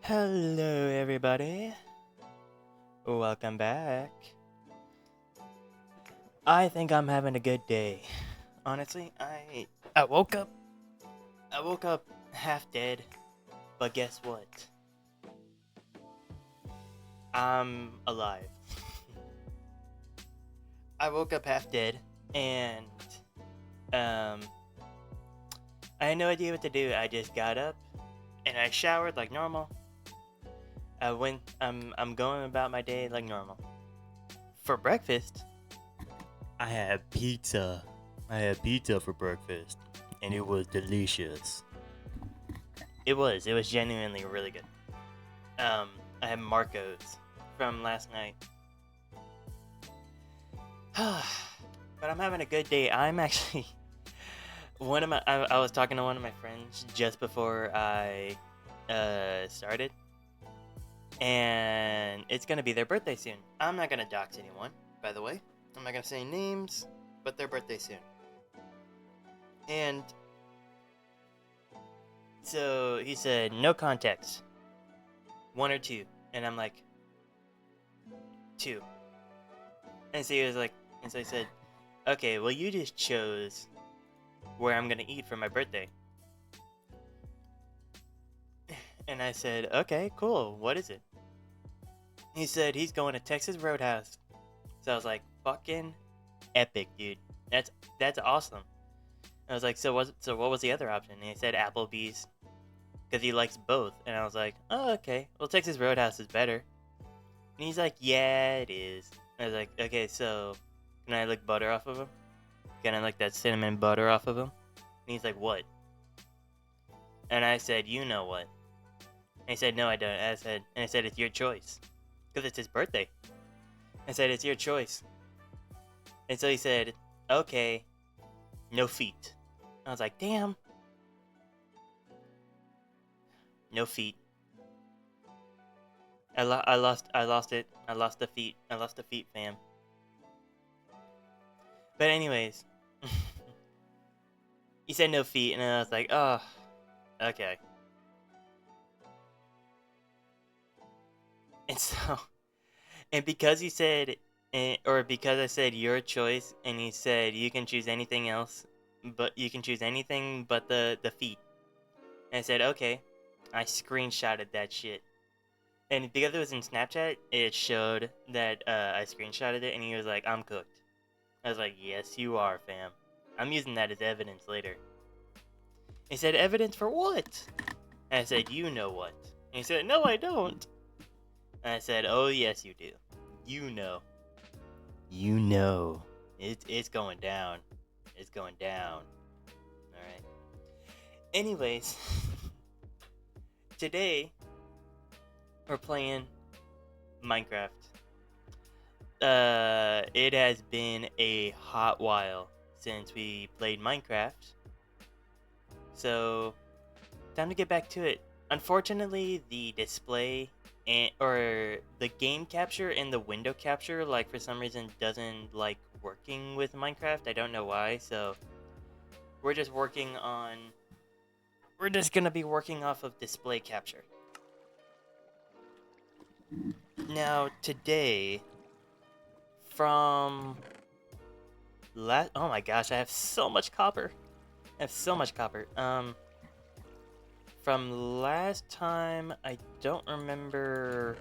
Hello, everybody. Welcome back. I think I'm having a good day. Honestly, I woke up. I woke up half dead, but guess what? I'm alive. I woke up half dead, and um, I had no idea what to do. I just got up, and I showered like normal. I'm going about my day like normal. For breakfast, I had pizza. I had pizza for breakfast, and it was delicious. It was genuinely really good. I had Marco's from last night. But I'm having a good day. I'm actually I was talking to one of my friends just before I started, and it's gonna be their birthday soon. I'm not gonna dox anyone, by the way. I'm not gonna say names, but their birthday soon. And so he said, no context, one or two, and I'm like, two. And so he was like, and so he said, okay, well you just chose where I'm gonna eat for my birthday. And I said, okay, cool. What is it? He said he's going to Texas Roadhouse. So I was like, fucking epic, dude. That's awesome. I was like, so what was the other option? And he said Applebee's because he likes both. And I was like, oh, okay. Well, Texas Roadhouse is better. And he's like, yeah, it is. I was like, okay, so can I lick butter off of him? Can I lick that cinnamon butter off of him? And he's like, what? And I said, you know what? And he said, no, I don't. And I said, it's your choice. Because it's his birthday. I said, it's your choice. And so he said, okay, no feet. I was like, damn. No feet. I lost it. I lost the feet. I lost the feet, fam. But anyways, he said no feet, and I was like, oh, okay. And so, and because he said, or because I said your choice, and he said you can choose anything else, but you can choose anything but the feet. And I said, okay. I screenshotted that shit. And because it was in Snapchat, it showed that I screenshotted it, and he was like, I'm cooked. I was like, yes, you are, fam. I'm using that as evidence later. He said, evidence for what? And I said, you know what? And he said, no, I don't. And I said, oh, yes, you do. You know. You know. It's going down. It's going down. Alright. Anyways, today we're playing Minecraft. It has been a hot while since we played Minecraft. So, time to get back to it. Unfortunately, the display or the game capture and the window capture, like, for some reason doesn't like working with Minecraft. I don't know why. So we're just gonna be working off of display capture. Now today, from oh my gosh, I have so much copper. From last time, I don't remember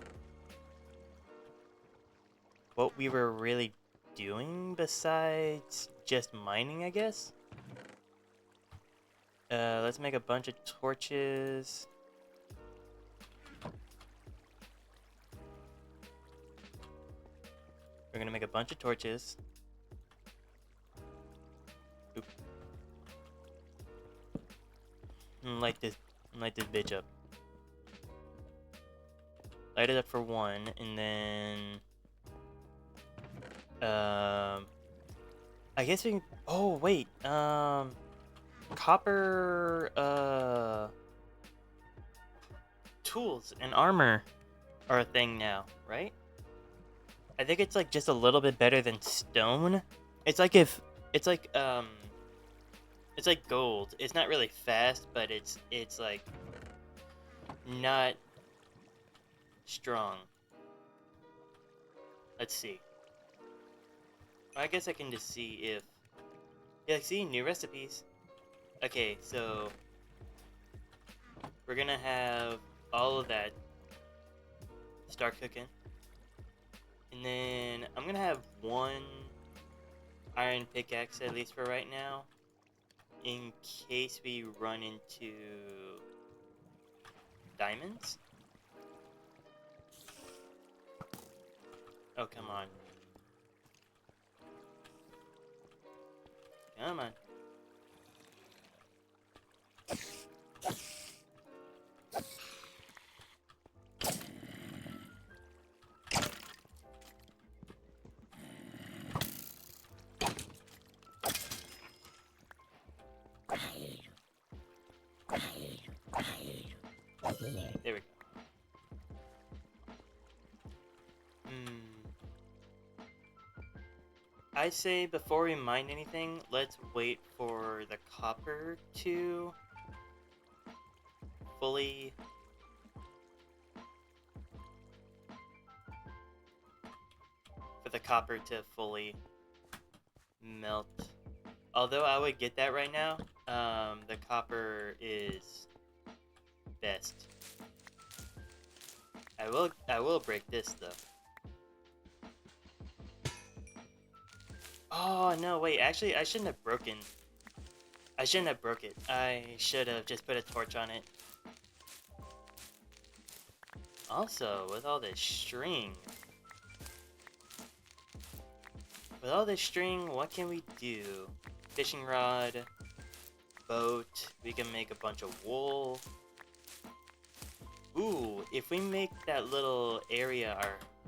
what we were really doing besides just mining, I guess. Let's make a bunch of torches. We're gonna make a bunch of torches. Oop. And light this bitch up. Light it up for one, and then I guess we can. Oh wait, copper tools and armor are a thing now, right? I think it's like just a little bit better than stone. It's like it's like gold. It's not really fast, but it's like not strong. Let's see. I guess I can just see if... Yeah, see, new recipes. Okay, so we're gonna have all of that start cooking. And then I'm gonna have one iron pickaxe at least for right now, in case we run into diamonds. Oh, come on. Come on. There we go. I say before we mine anything, let's wait for the copper to fully melt. Although I would get that right now, the copper is best. I will break this though. Oh no, wait, actually I shouldn't have broke it. I should have just put a torch on it. Also, with all this string, what can we do? Fishing rod, boat, we can make a bunch of wool. Ooh, if we make that little area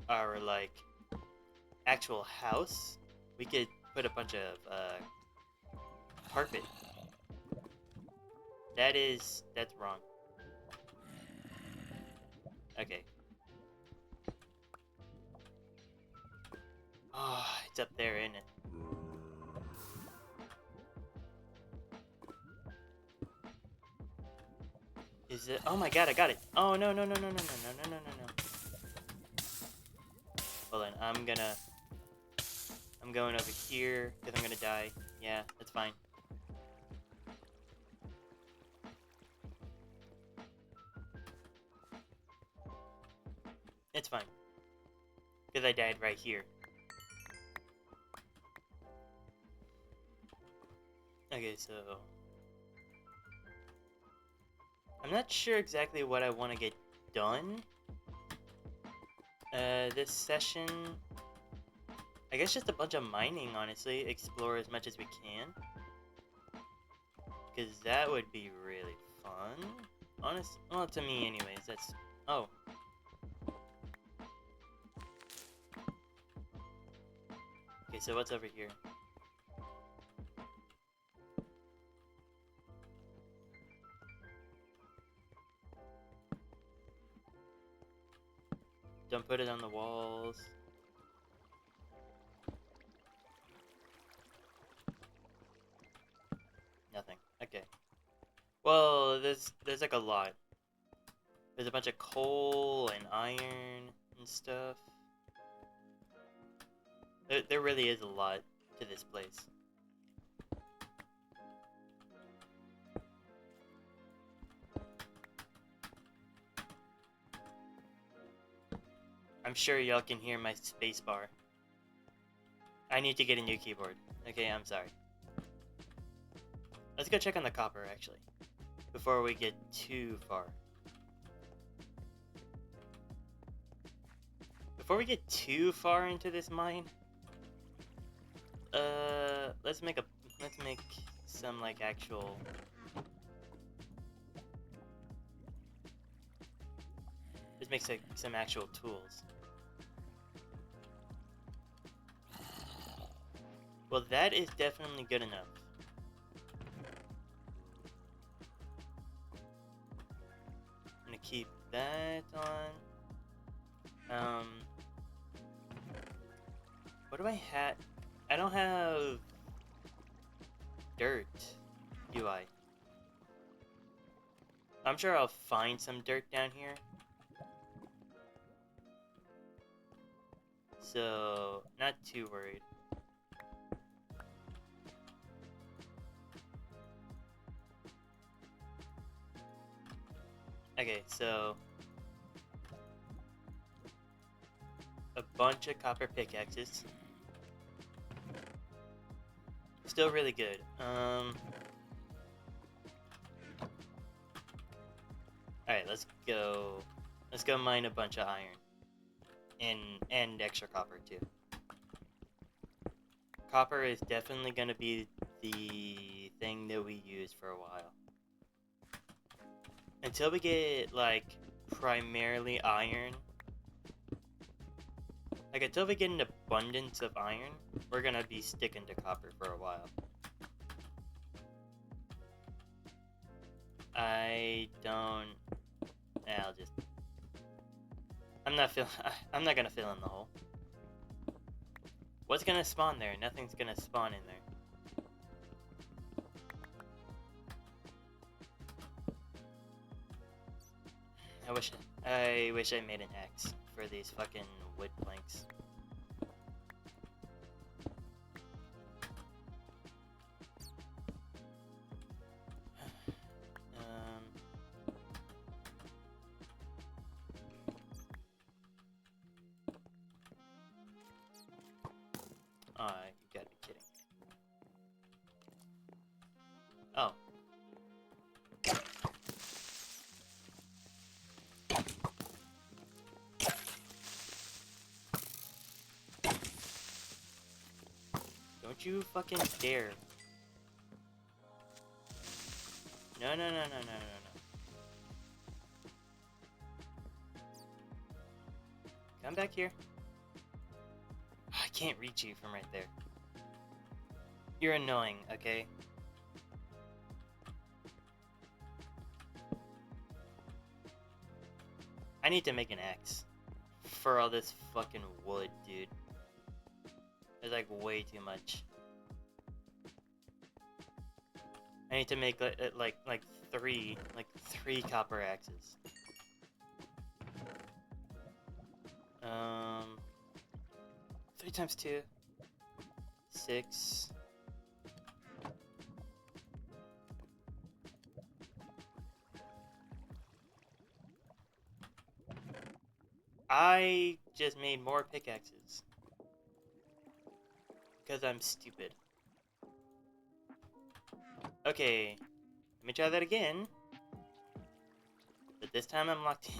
our like actual house, we could put a bunch of carpet. That's wrong. Okay. Oh, it's up there, isn't it? Is it? Oh my god, I got it. Oh no. Hold on, I'm going over here because I'm gonna die. Yeah, that's fine. It's fine. Because I died right here. Okay, so I'm not sure exactly what I want to get done. This session, I guess just a bunch of mining, honestly. Explore as much as we can. Because that would be really fun. Well, to me anyways, that's... Oh. Okay, so what's over here? Don't put it on the walls. Nothing. Okay. Well, there's like a lot. There's a bunch of coal and iron and stuff. There really is a lot to this place. I'm sure y'all can hear my spacebar. I need to get a new keyboard. Okay, I'm sorry. Let's go check on the copper, actually, before we get too far. Before we get too far into this mine, let's make some like actual. Let's make some actual tools. Well, that is definitely good enough. I'm gonna keep that on. What do I have? I don't have dirt, do I? I'm sure I'll find some dirt down here. So, not too worried. Okay, so a bunch of copper pickaxes. Still really good. Alright, let's go mine a bunch of iron. And extra copper too. Copper is definitely gonna be the thing that we use for a while. Until we get, like, primarily iron. Like, until we get an abundance of iron, we're gonna be sticking to copper for a while. I'm not gonna fill in the hole. What's gonna spawn there? Nothing's gonna spawn in there. I wish I made an X for these fucking wood planks. You gotta be kidding. Oh. Don't you fucking dare. No. Come back here. I can't reach you from right there. You're annoying, okay? I need to make an X for all this fucking wood, dude. There's like way too much. I need to make like three copper axes. 3 times 2. 6. I just made more pickaxes. Because I'm stupid. Okay, let me try that again. But this time I'm locked in.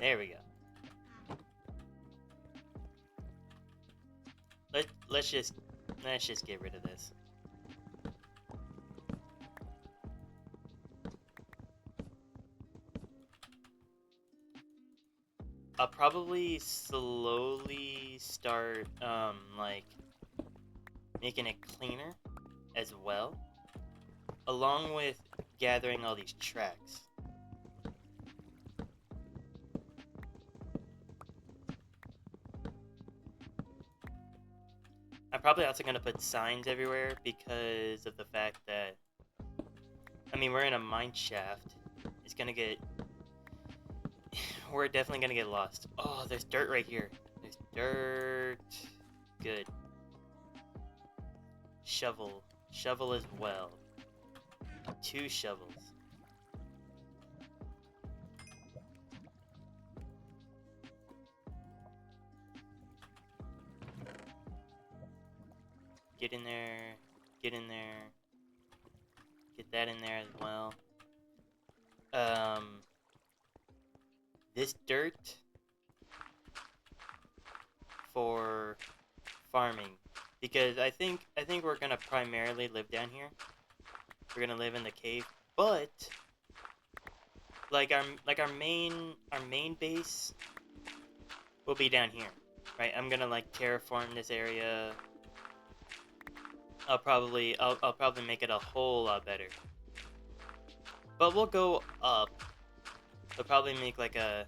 There we go. Let's just get rid of this. I'll probably slowly start like making it cleaner as well, along with gathering all these tracks. I'm probably also going to put signs everywhere because of the fact that, I mean, we're in a mine shaft. It's going to get, we're definitely going to get lost. Oh, there's dirt right here. There's dirt. Good. Shovel. Shovel as well. 2 shovels. Get in there. Get in there. Get that in there as well. This dirt for farming, because I think we're gonna primarily live down here. We're gonna live in the cave, but like our main base will be down here, right? I'm gonna like terraform this area. I'll probably make it a whole lot better. But we'll go up. We'll probably make like a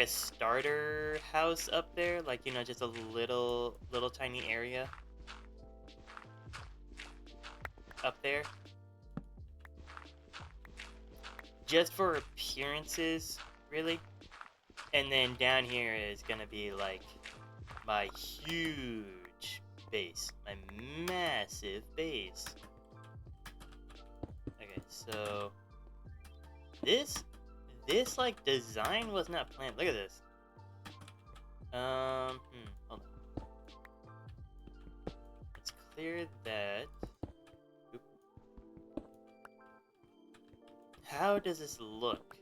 starter house up there, like, you know, just a little tiny area up there. Just for appearances, really. And then down here is gonna be like my huge base, my massive base. Okay, so this like design was not planned. Look at this. Hold on. Let's clear that. Oop. How does this look?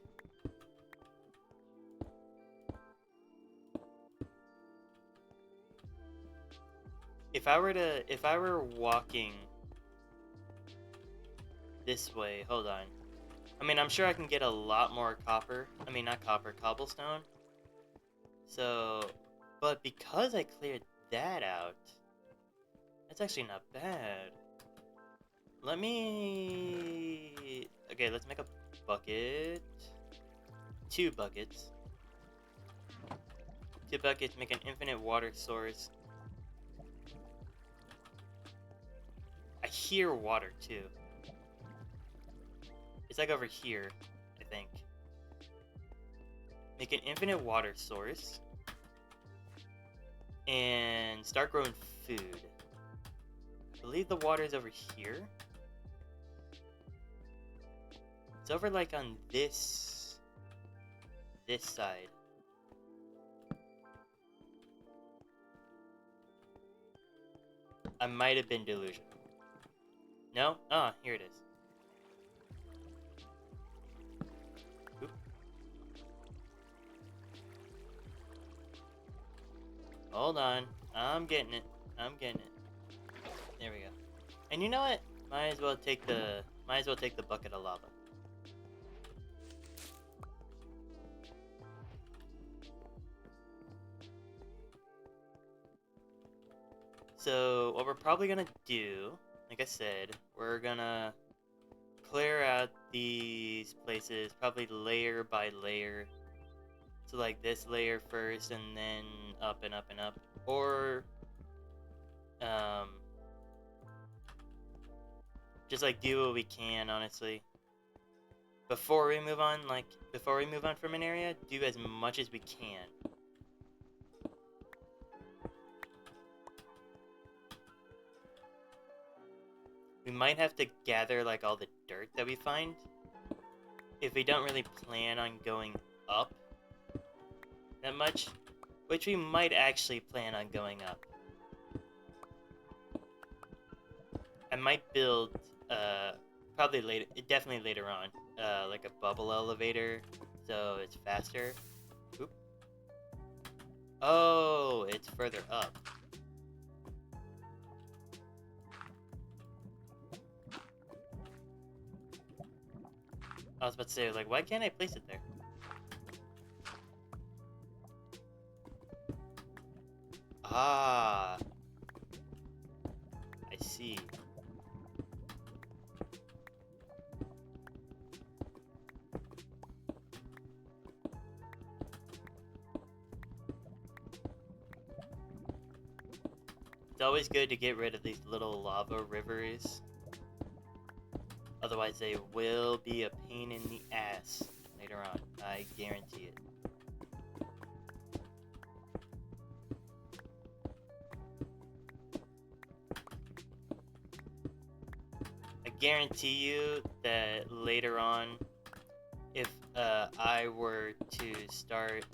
If I were walking this way, hold on. I mean, I'm sure I can get a lot more copper. I mean, not copper, cobblestone. So, but because I cleared that out, that's actually not bad. Let me... Okay, let's make a bucket. 2 buckets. 2 buckets make an infinite water source. I hear water, too. It's like over here, I think. Make an infinite water source. And start growing food. I believe the water is over here. It's over like on this side. I might have been delusional. No? Ah, here it is. Oop. Hold on. I'm getting it. I'm getting it. There we go. And you know what? Might as well take the bucket of lava. So what we're probably gonna do, like I said, we're gonna clear out these places probably layer by layer. So like this layer first and then up and up and up. Or just like do what we can, honestly. Before we move on from an area, do as much as we can. We might have to gather like all the dirt that we find if we don't really plan on going up that much, which we might actually plan on going up. I might build, probably later, definitely later on, like a bubble elevator, so it's faster. Oop. Oh, it's further up. I was about to say, like, why can't I place it there? Ah, I see. It's always good to get rid of these little lava rivers. Otherwise, they will be a pain in the ass later on. I guarantee it. I guarantee you that later on, if I were to start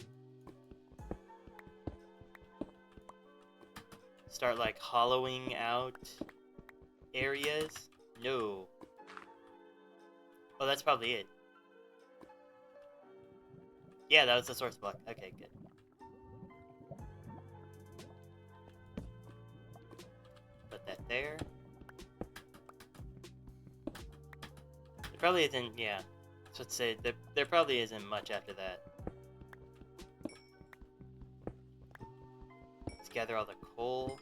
like hollowing out areas, no. Oh, that's probably it. Yeah, that was the source block. Okay, good. Put that there. There probably isn't, yeah. So let's say there probably isn't much after that. Let's gather all the coal.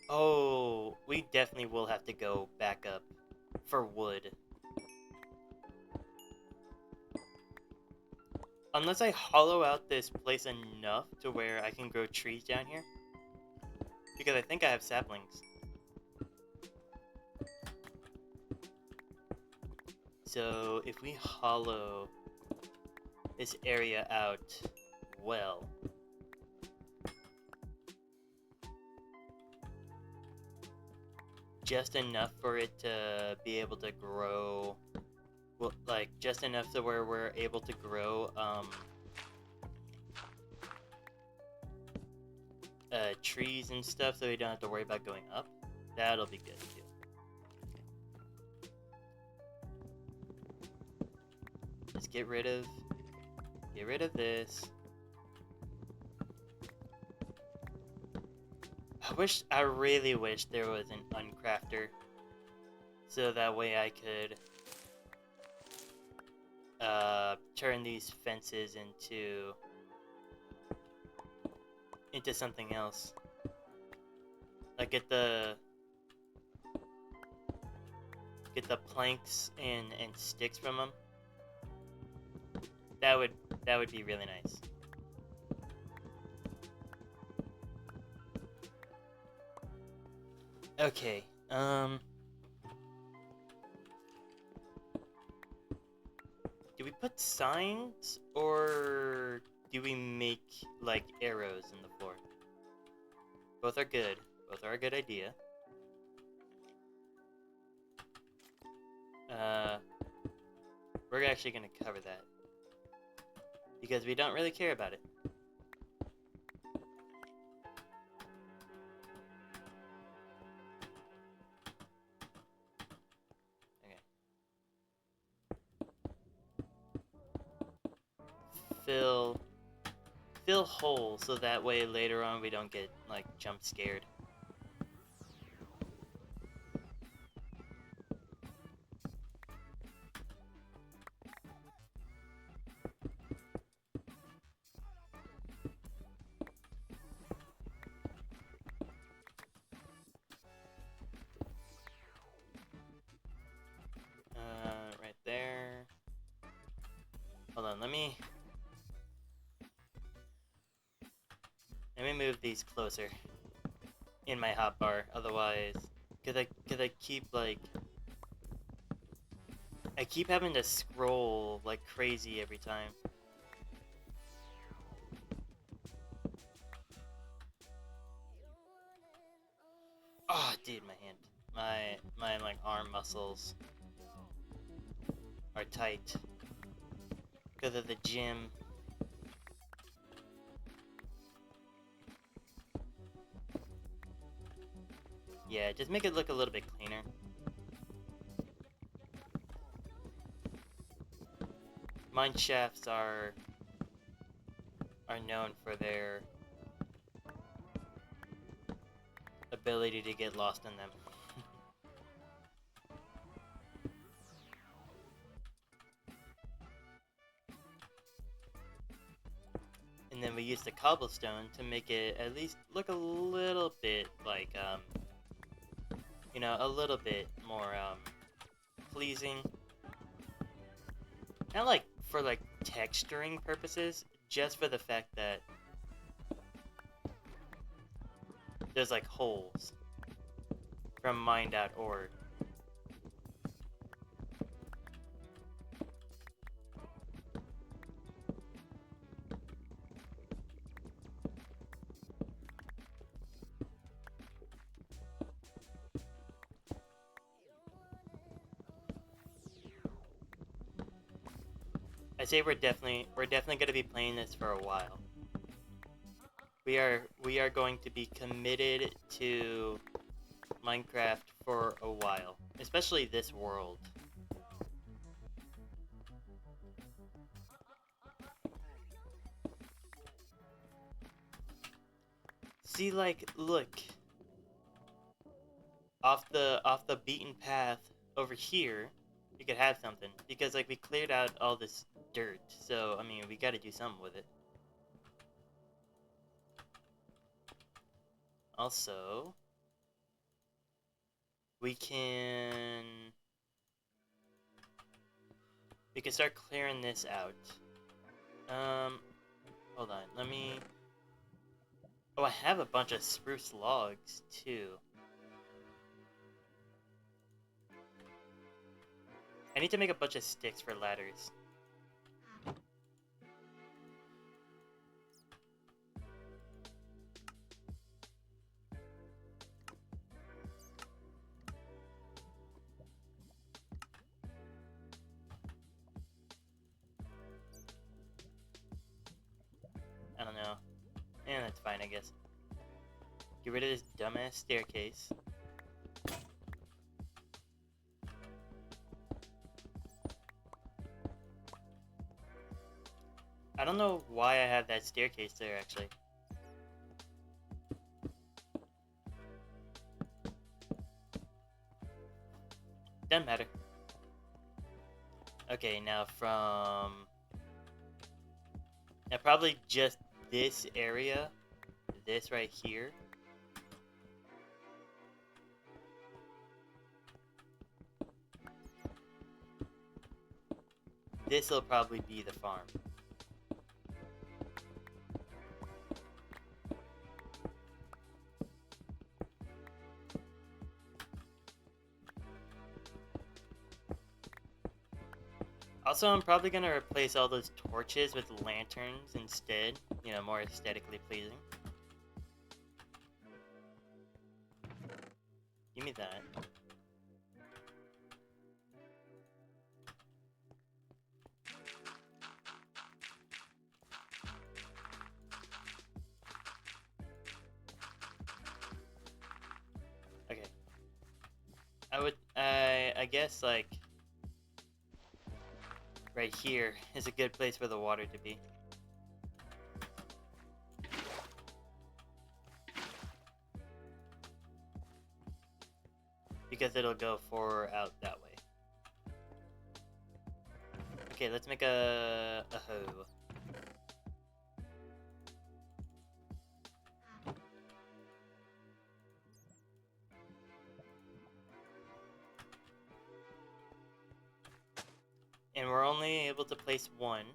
Oh, we definitely will have to go back up for wood. Unless I hollow out this place enough to where I can grow trees down here. Because I think I have saplings. So if we hollow this area out well, just enough for it to be able to grow, well, like just enough to where we're able to grow trees and stuff, so we don't have to worry about going up. That'll be good too. Let's get rid of this. I really wish there was an uncrafter, so that way I could turn these fences into something else. Like get the planks and sticks from them. That would be really nice. Okay, do we put signs or do we make like arrows in the floor? Both are good. Both are a good idea. We're actually gonna cover that because we don't really care about it. Fill holes so that way later on we don't get like jump scared. Right there. Hold on, let me move these closer in my hotbar, otherwise, cause I keep like, I keep having to scroll like crazy every time. Oh, dude, my hand, my like arm muscles are tight because of the gym. Yeah, just make it look a little bit cleaner. Mine shafts are known for their ability to get lost in them. And then we use the cobblestone to make it at least look a little bit like, you know, a little bit more, pleasing. Not like for like texturing purposes, just for the fact that there's like holes from mine.org. I say we're definitely gonna be playing this for a while. We are going to be committed to Minecraft for a while, especially this world. See, like, look, off the beaten path over here, we could have something because like we cleared out all this dirt. So I mean, we got to do something with it. Also, we can start clearing this out. Hold on. Let me. Oh, I have a bunch of spruce logs too. I need to make a bunch of sticks for ladders. I don't know. And that's fine, I guess. Get rid of this dumbass staircase. I don't know why I have that staircase there, actually. Doesn't matter. Okay, now from... Now probably just this area. This right here. This'll probably be the farm. Also, I'm probably gonna replace all those torches with lanterns instead. You know, more aesthetically pleasing. Give me that. Okay. I guess, like, right here is a good place for the water to be. Because it'll go out that way. Okay, let's make a hoe. And we're only able to place one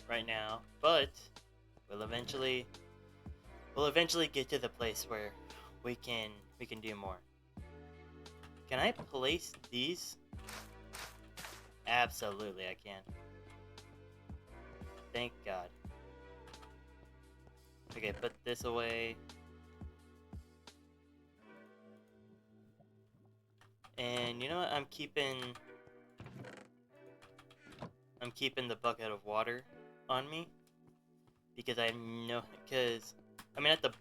right now, but we'll eventually get to the place where we can do more. Can I place these? Absolutely, I can. Thank God. Okay, put this away. And you know what? I'm keeping the bucket of water on me because I know, because I mean at the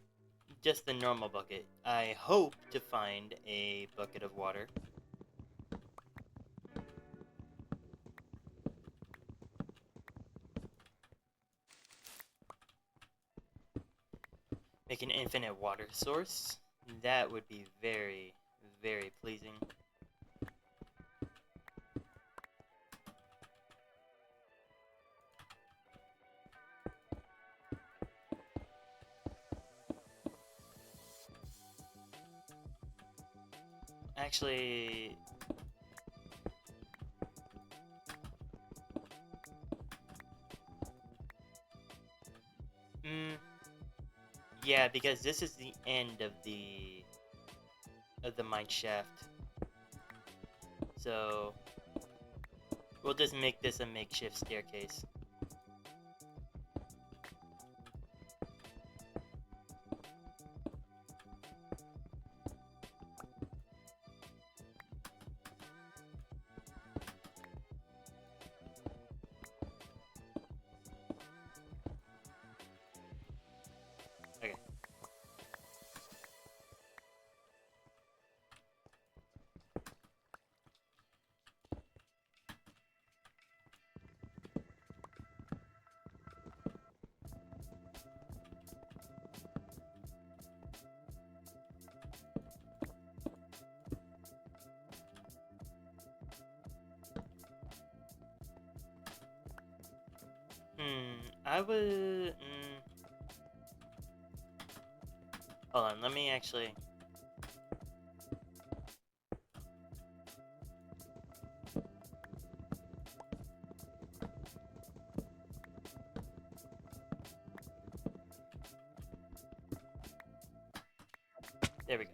just the normal bucket. I hope to find a bucket of water. Make an infinite water source. That would be very, very pleasing. Actually, yeah, because this is the end of the mine shaft. So we'll just make this a makeshift staircase. Okay. I would... Hold on, let me actually... There we go.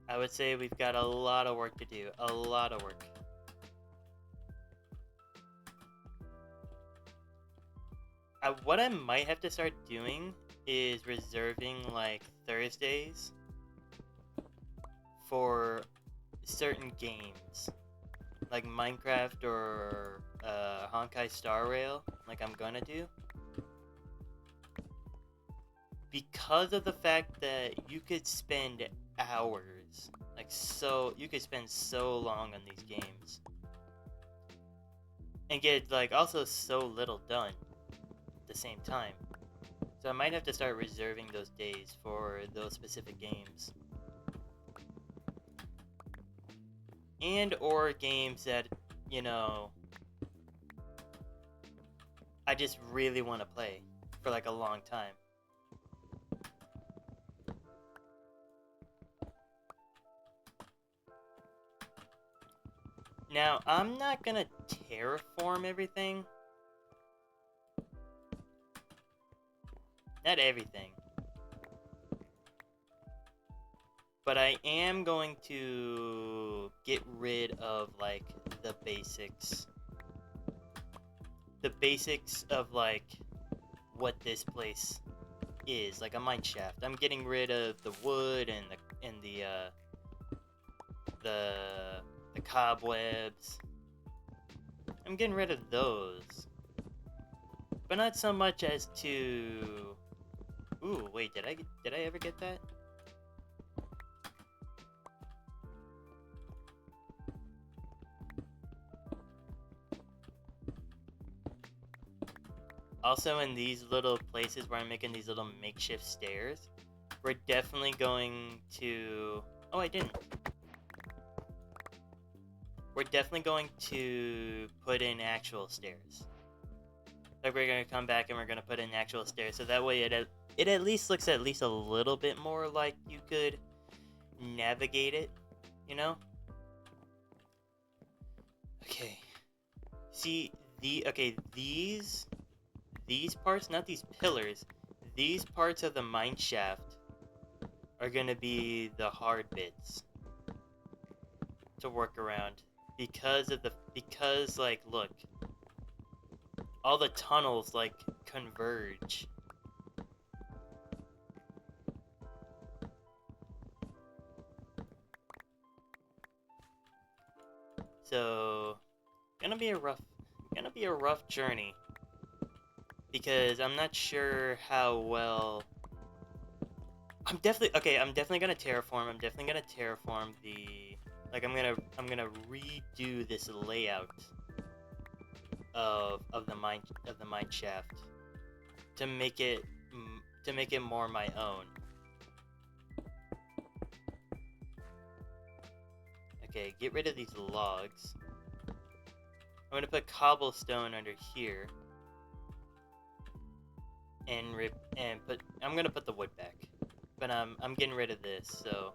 I would say we've got a lot of work to do. A lot of work. What I might have to start doing is reserving, like, Thursdays for certain games. Like Minecraft or Honkai Star Rail, like I'm gonna do. Because of the fact that you could spend hours, you could spend so long on these games. And get, like, also so little done at the same time. So I might have to start reserving those days for those specific games. And or games that, you know, I just really want to play for like a long time. Now, I'm not gonna terraform everything. Not everything. But I am going to get rid of, like, the basics. The basics of, like, what this place is, like a mine shaft. I'm getting rid of the wood and the cobwebs. I'm getting rid of those. But not so much as to... Ooh, wait, did I ever get that? Also, in these little places where I'm making these little makeshift stairs, we're definitely going to... Oh, I didn't. We're definitely going to put in actual stairs. Like, we're going to come back and we're going to put in actual stairs, so that way it at least looks at least a little bit more like you could navigate it, you know? Okay. See, these parts, not these pillars, these parts of the mine shaft are gonna be the hard bits to work around because like, look, all the tunnels, like, converge. So, gonna be a rough journey. Because I'm not sure how well... I'm definitely gonna terraform. I'm definitely gonna terraform the... Like, I'm gonna redo this layout of the mine shaft to make it more my own. Okay, get rid of these logs. I'm gonna put cobblestone under here, and I'm gonna put the wood back, but I'm getting rid of this. So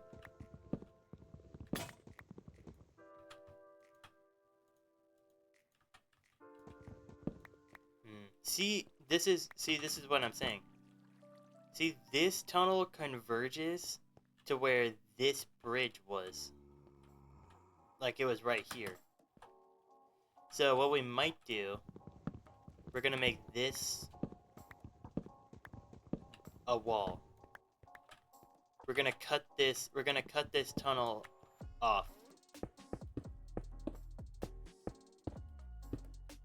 see, this is what I'm saying. See, this tunnel converges to where this bridge was. Like, it was right here. So what we might do, we're gonna make this a wall. We're gonna cut this tunnel off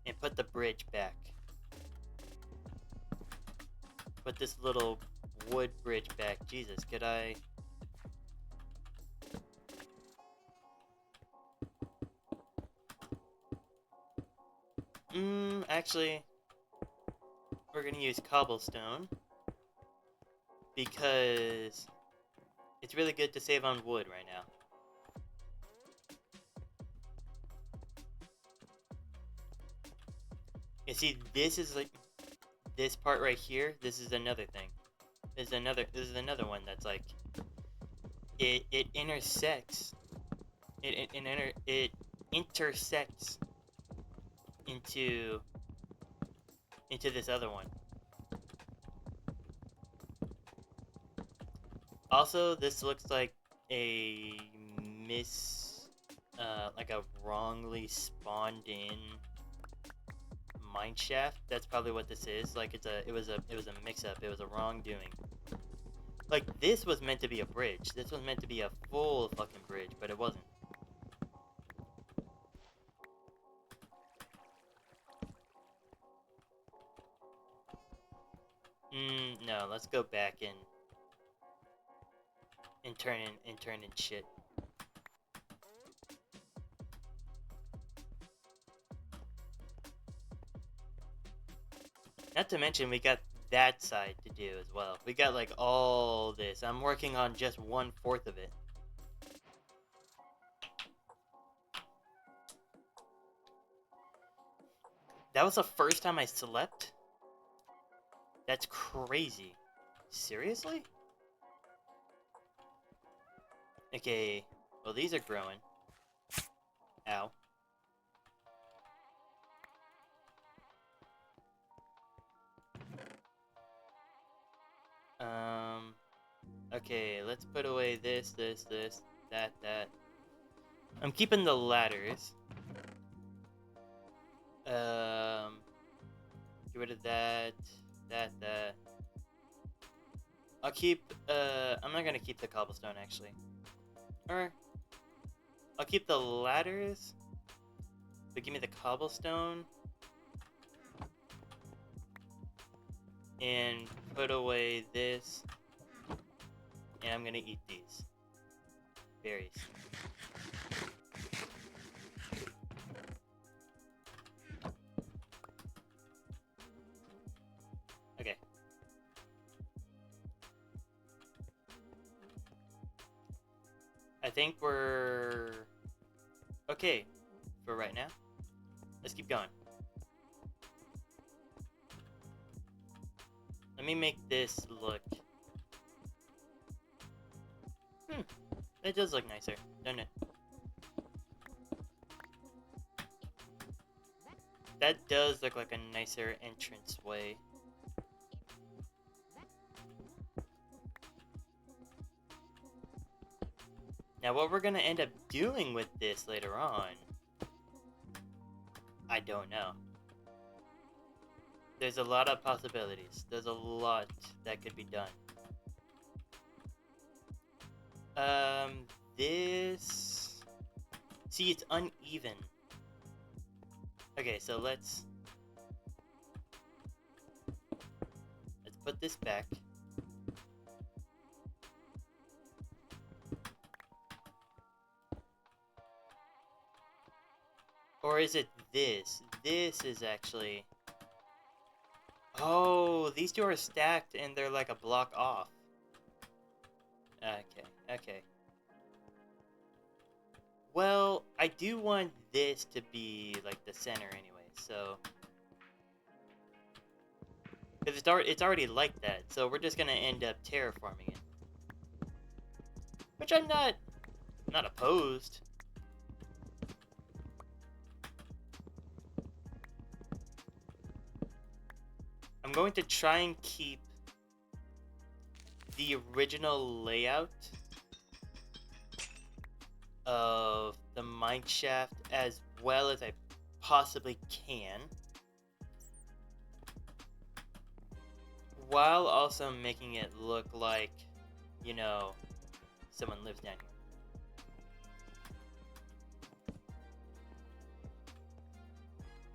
and put the bridge back. Put this little wood bridge back. Jesus, could I... Actually, we're gonna use cobblestone because it's really good to save on wood right now. You see, this is like this part right here. This is another thing. This is another one that's like it intersects. It intersects into this other one. Also, this looks like a like a wrongly spawned in mine shaft. That's probably what this is. Like it was a mix-up. It was a wrongdoing. Like, this was meant to be a bridge. This was meant to be a full fucking bridge, but it wasn't. No, let's go back and turn in shit. Not to mention, we got that side to do as well. We got like all this. I'm working on just 1/4 of it. That was the first time I slept? That's crazy. Seriously? Okay, well, these are growing. Ow. Okay, let's put away this, that. I'm keeping the ladders. Get rid of that. I'll keep, I'm not gonna keep the cobblestone, actually. Or, I'll keep the ladders, but give me the cobblestone. And put away this. And I'm gonna eat these berries. Okay. I think we're okay for right now. Let's keep going. Let me make this look... It does look nicer, doesn't it? That does look like a nicer entranceway. Now, what we're gonna end up doing with this later on, I don't know. There's a lot of possibilities. There's a lot that could be done. This... See, it's uneven. Okay, so let's put this back. Or is it this? This is actually... Oh, these two are stacked and they're like a block off. Okay, okay. Well, I do want this to be like the center anyway, so... Because it's already like that, so we're just gonna end up terraforming it. Which I'm not opposed. I'm going to try and keep the original layout of the mine shaft as well as I possibly can, while also making it look like, you know, someone lives down here.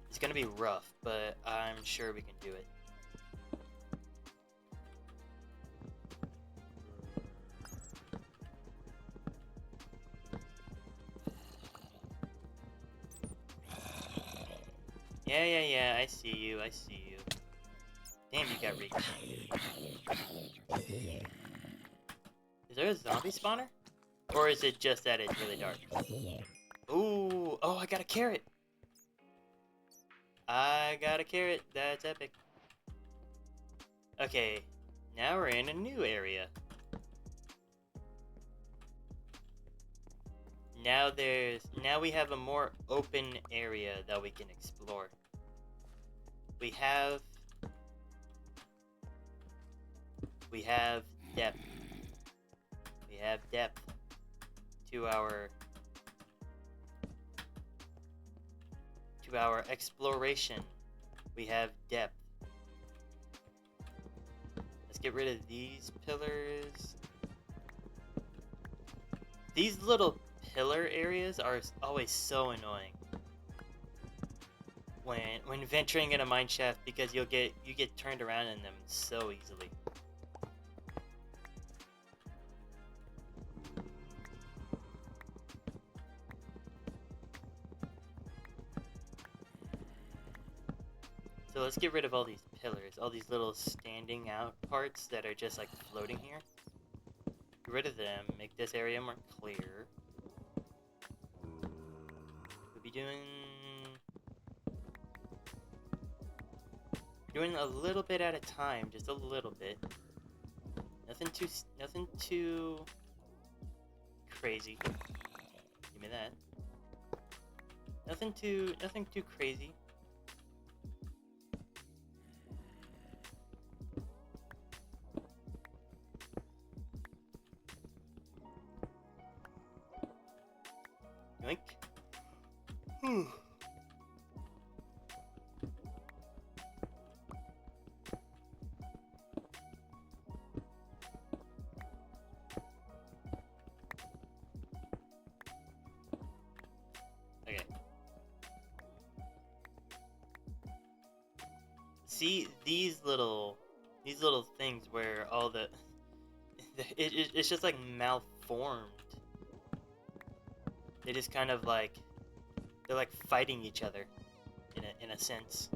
It's gonna be rough, but I'm sure we can do it. Yeah, I see you, I see you. Damn, you got reach. Is there a zombie spawner? Or is it just that it's really dark? Ooh, oh, I got a carrot! I got a carrot, that's epic. Okay, now we're in a new area. Now we have a more open area that we can explore. We have depth. We have depth to our exploration. We have depth. Let's get rid of these pillars. These little pillar areas are always so annoying when venturing in a mine shaft, because you get turned around in them so easily. So let's get rid of all these pillars, all these little standing out parts that are just like floating here. Get rid of them, make this area more clear. We'll be doing a little bit at a time, just a little bit. Nothing too crazy. Give me that. Nothing too crazy. Yoink. Whew. Okay. See these little things where all the it's just like malformed. They just kind of like they're like fighting each other in a sense.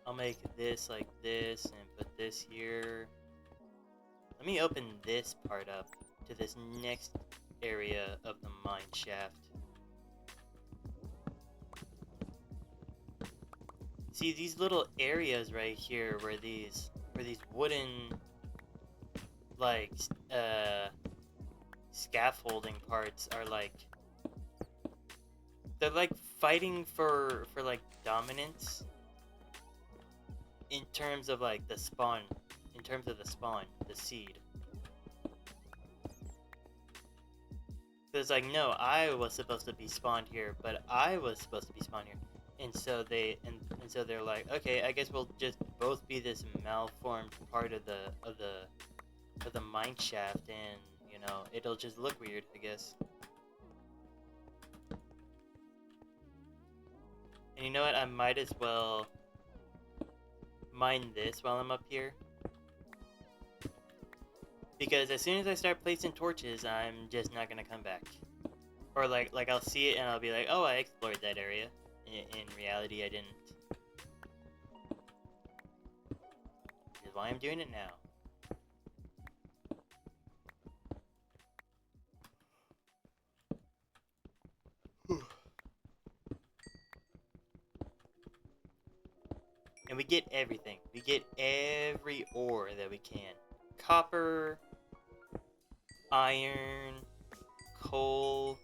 I'll make this like this and put this here. Let me open this part up to this next area of the mine shaft. See these little areas right here where these wooden like scaffolding parts are like, they're like fighting for like dominance in terms of like the spawn, the seed. So it's like, no, I was supposed to be spawned here, but I was supposed to be spawned here. And so so they're like, okay, I guess we'll just both be this malformed part of the mine shaft, and you you know, it'll just look weird, I guess. And you know what? I might as well mine this while I'm up here. Because as soon as I start placing torches, I'm just not gonna come back. Or like I'll see it and I'll be like, oh, I explored that area. In reality, I didn't. Which is why I'm doing it now. And we get everything. We get every ore that we can. Copper, iron, coal.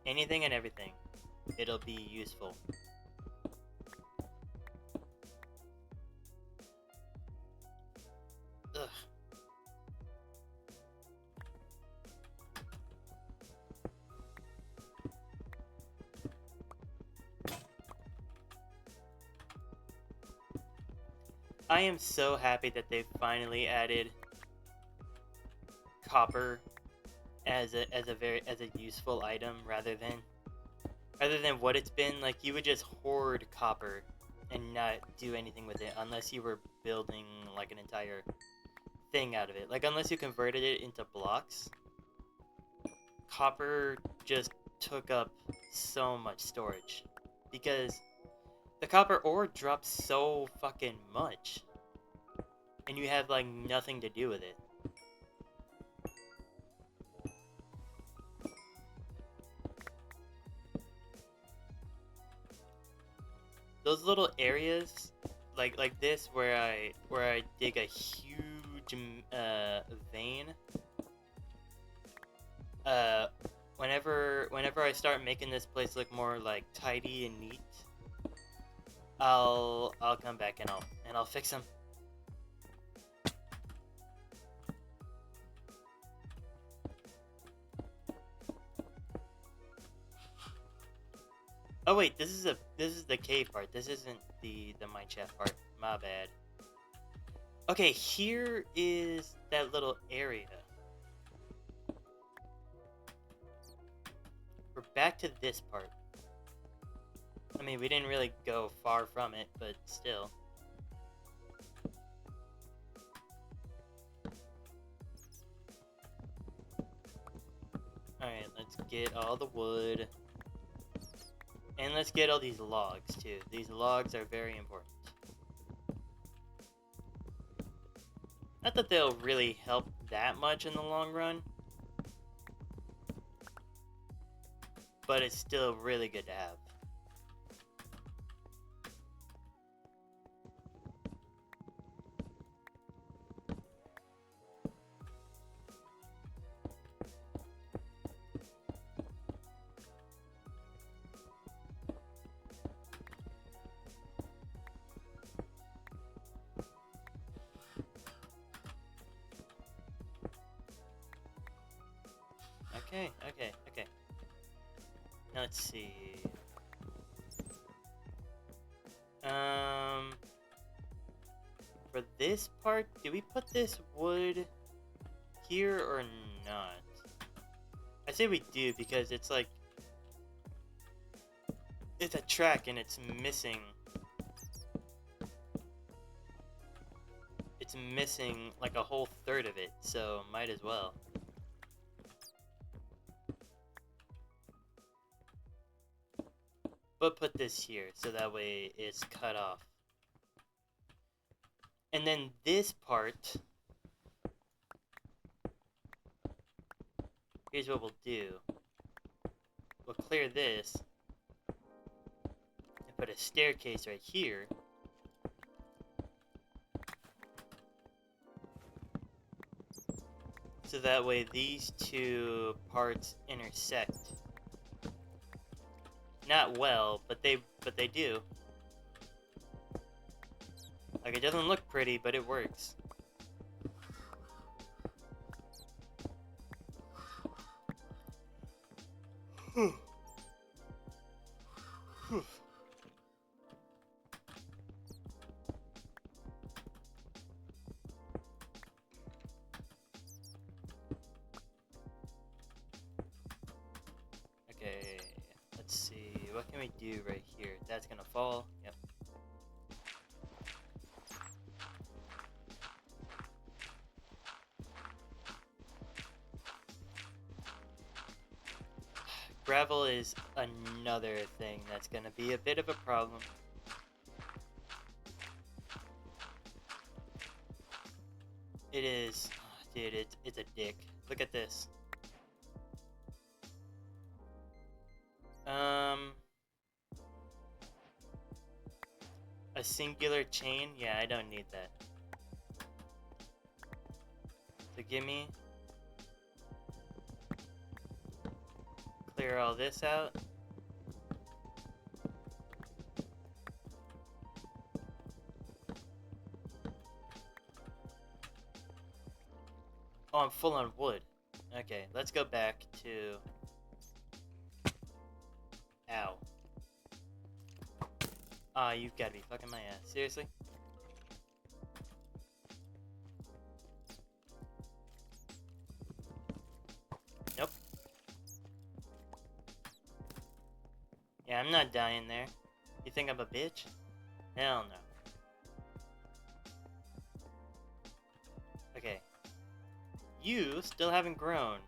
Anything and everything. It'll be useful. Ugh. I am so happy that they finally added copper as a useful item rather than what it's been. Like, you would just hoard copper and not do anything with it unless you were building like an entire thing out of it. Like, unless you converted it into blocks, copper just took up so much storage because the copper ore drops so fucking much and you have like nothing to do with it. Those little areas, like this, where I dig a huge vein. Whenever I start making this place look more like tidy and neat, I'll come back and I'll fix them. Oh wait, this is the cave part. This isn't the mineshaft part. My bad. Okay, here is that little area. We're back to this part. I mean, we didn't really go far from it, but still. Alright, let's get all the wood. And let's get all these logs, too. These logs are very important. Not that they'll really help that much in the long run. But it's still really good to have. Okay. Now let's see. For this part, do we put this wood here or not? I say we do because it's like, it's a track and it's missing. It's missing like a whole third of it, so might as well. But put this here, so that way it's cut off. And then this part, here's what we'll do. We'll clear this, and put a staircase right here. So that way these two parts intersect. Not well, but they do. Like, it doesn't look pretty, but it works. Okay, let's see. What can we do right here? That's gonna fall. Yep. Gravel is another thing that's gonna be a bit of a problem. It is, dude. It's a dick. Look at this. A singular chain? Yeah, I don't need that. So gimme. Clear all this out. Oh, I'm full on wood. Okay, let's go back to... Ow. Ah, you've got to be fucking my ass. Seriously? Nope. Yeah, I'm not dying there. You think I'm a bitch? Hell no. Okay. You still haven't grown.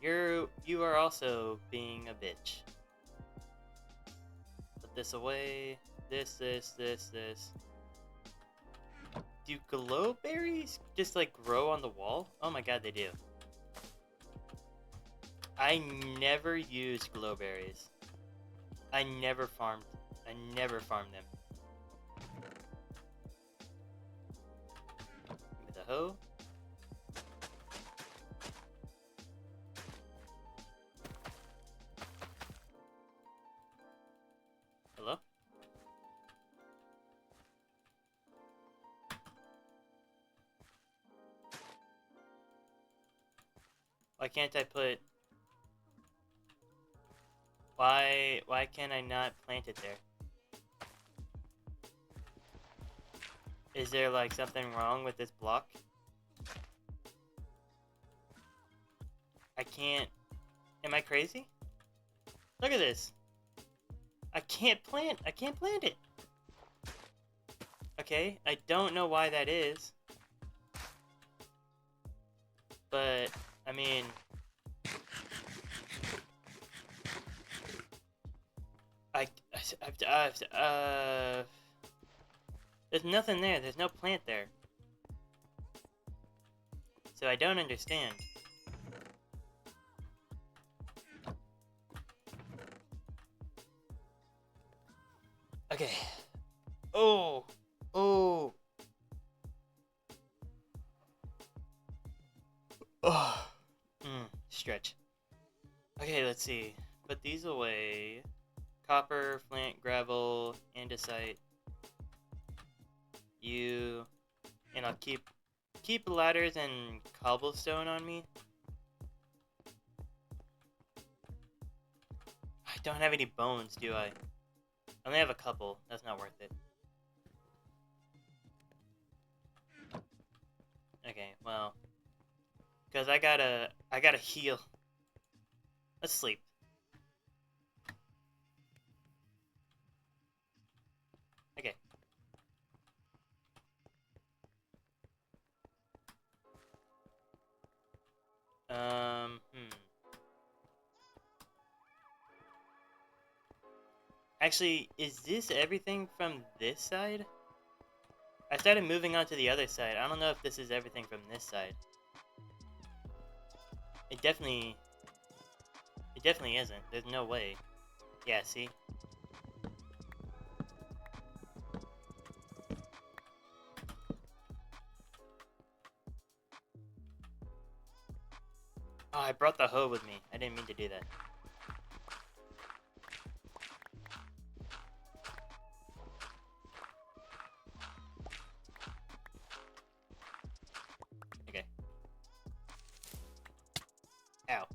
You are also being a bitch. Put this away. This. Do glowberries just like grow on the wall? Oh my god, they do. I never used glowberries. I never farmed them. Give me the hoe. Hello? Why can't I put... Why can't I not plant it there? Is there like something wrong with this block? I can't... Am I crazy? Look at this. I can't plant it. Okay, I don't know why that is. But, I mean... There's nothing there. There's no plant there. So I don't understand. Okay. Oh. Stretch. Okay, let's see. Put these away. Copper, flint, gravel, andesite. And I'll keep ladders and cobblestone on me. I don't have any bones, do I? I only have a couple. That's not worth it. Okay, well, because I gotta heal. Let's sleep. Okay. Actually, is this everything from this side? I started moving on to the other side. I don't know if this is everything from this side. It definitely isn't. There's no way. Yeah, see? Oh, I brought the hoe with me. I didn't mean to do that. Okay. Ow.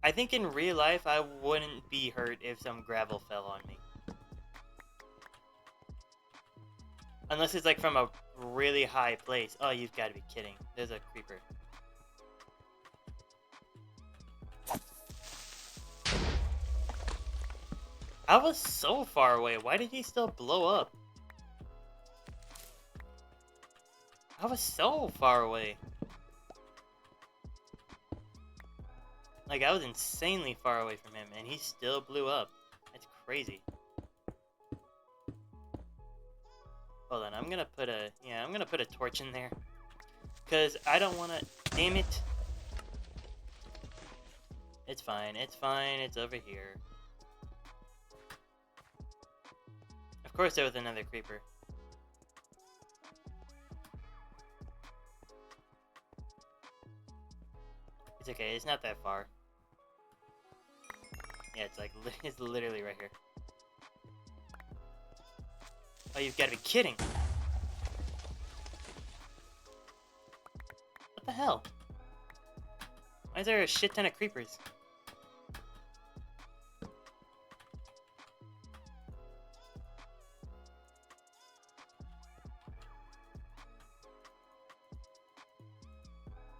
I think in real life, I wouldn't be hurt if some gravel fell on me. Unless it's like from a really high place. Oh, you've got to be kidding. There's a creeper. I was so far away. Why did he still blow up? I was so far away. Like, I was insanely far away from him, and he still blew up. That's crazy. Hold on, I'm gonna put a torch in there. Because I don't want to... Damn it. It's fine, it's over here. Of course there was another creeper. It's okay, it's not that far. Yeah, it's like, it's literally right here. Oh, you've got to be kidding! What the hell? Why is there a shit ton of creepers?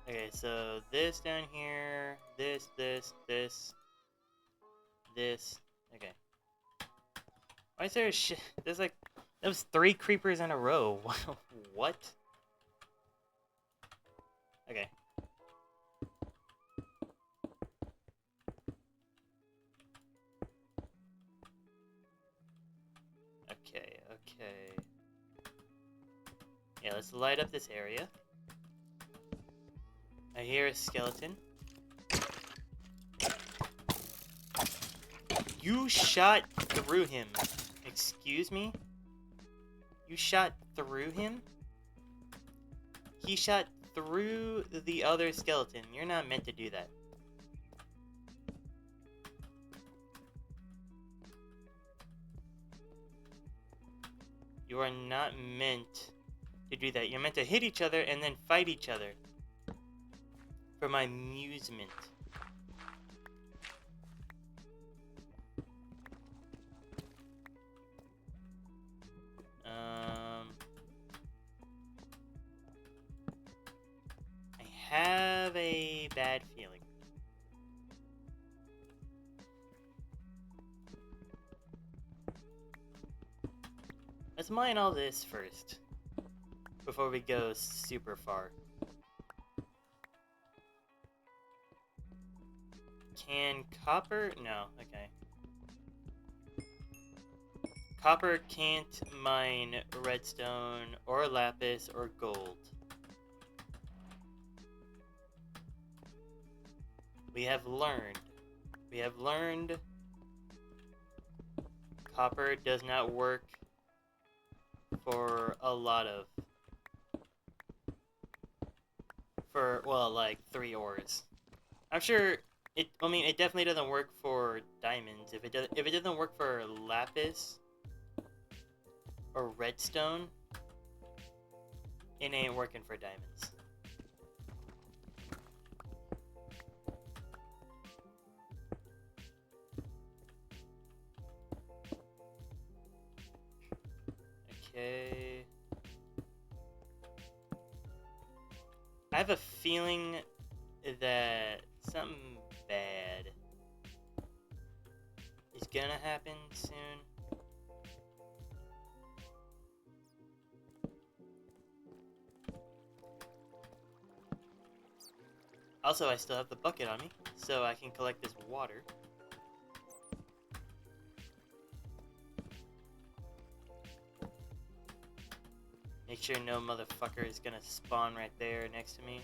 Okay, so this down here, this. Okay. Why is there a shit? There's like, that was 3 creepers in a row. What? Okay. Okay. Yeah, let's light up this area. I hear a skeleton. You shot through him. Excuse me? You shot through him? He shot through the other skeleton. You're not meant to do that. You are not meant to do that. You're meant to hit each other and then fight each other. For my amusement. I have a bad feeling. Let's mine all this first. Before we go super far. Can copper? No, okay. Copper can't mine redstone or lapis or gold. We have learned copper does not work for a lot of, well, like 3 ores. I'm sure it definitely doesn't work for diamonds. If it doesn't work for lapis or redstone, it ain't working for diamonds. Okay. I have a feeling that something bad is gonna happen soon. Also, I still have the bucket on me, so I can collect this water. Make sure no motherfucker is gonna spawn right there next to me.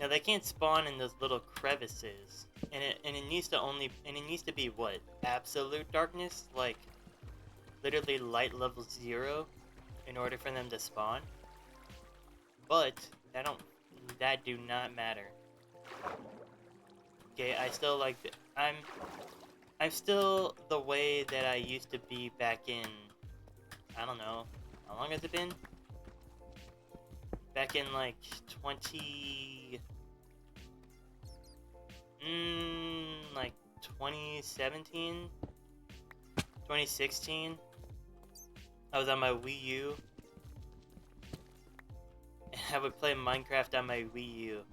Now they can't spawn in those little crevices, and it needs to be what? Absolute darkness, like literally light level 0, in order for them to spawn. But that do not matter. Okay, I still like I'm still the way that I used to be back in, I don't know, how long has it been? Back in like 2017, 2016. I was on my Wii U. I would play Minecraft on my Wii U.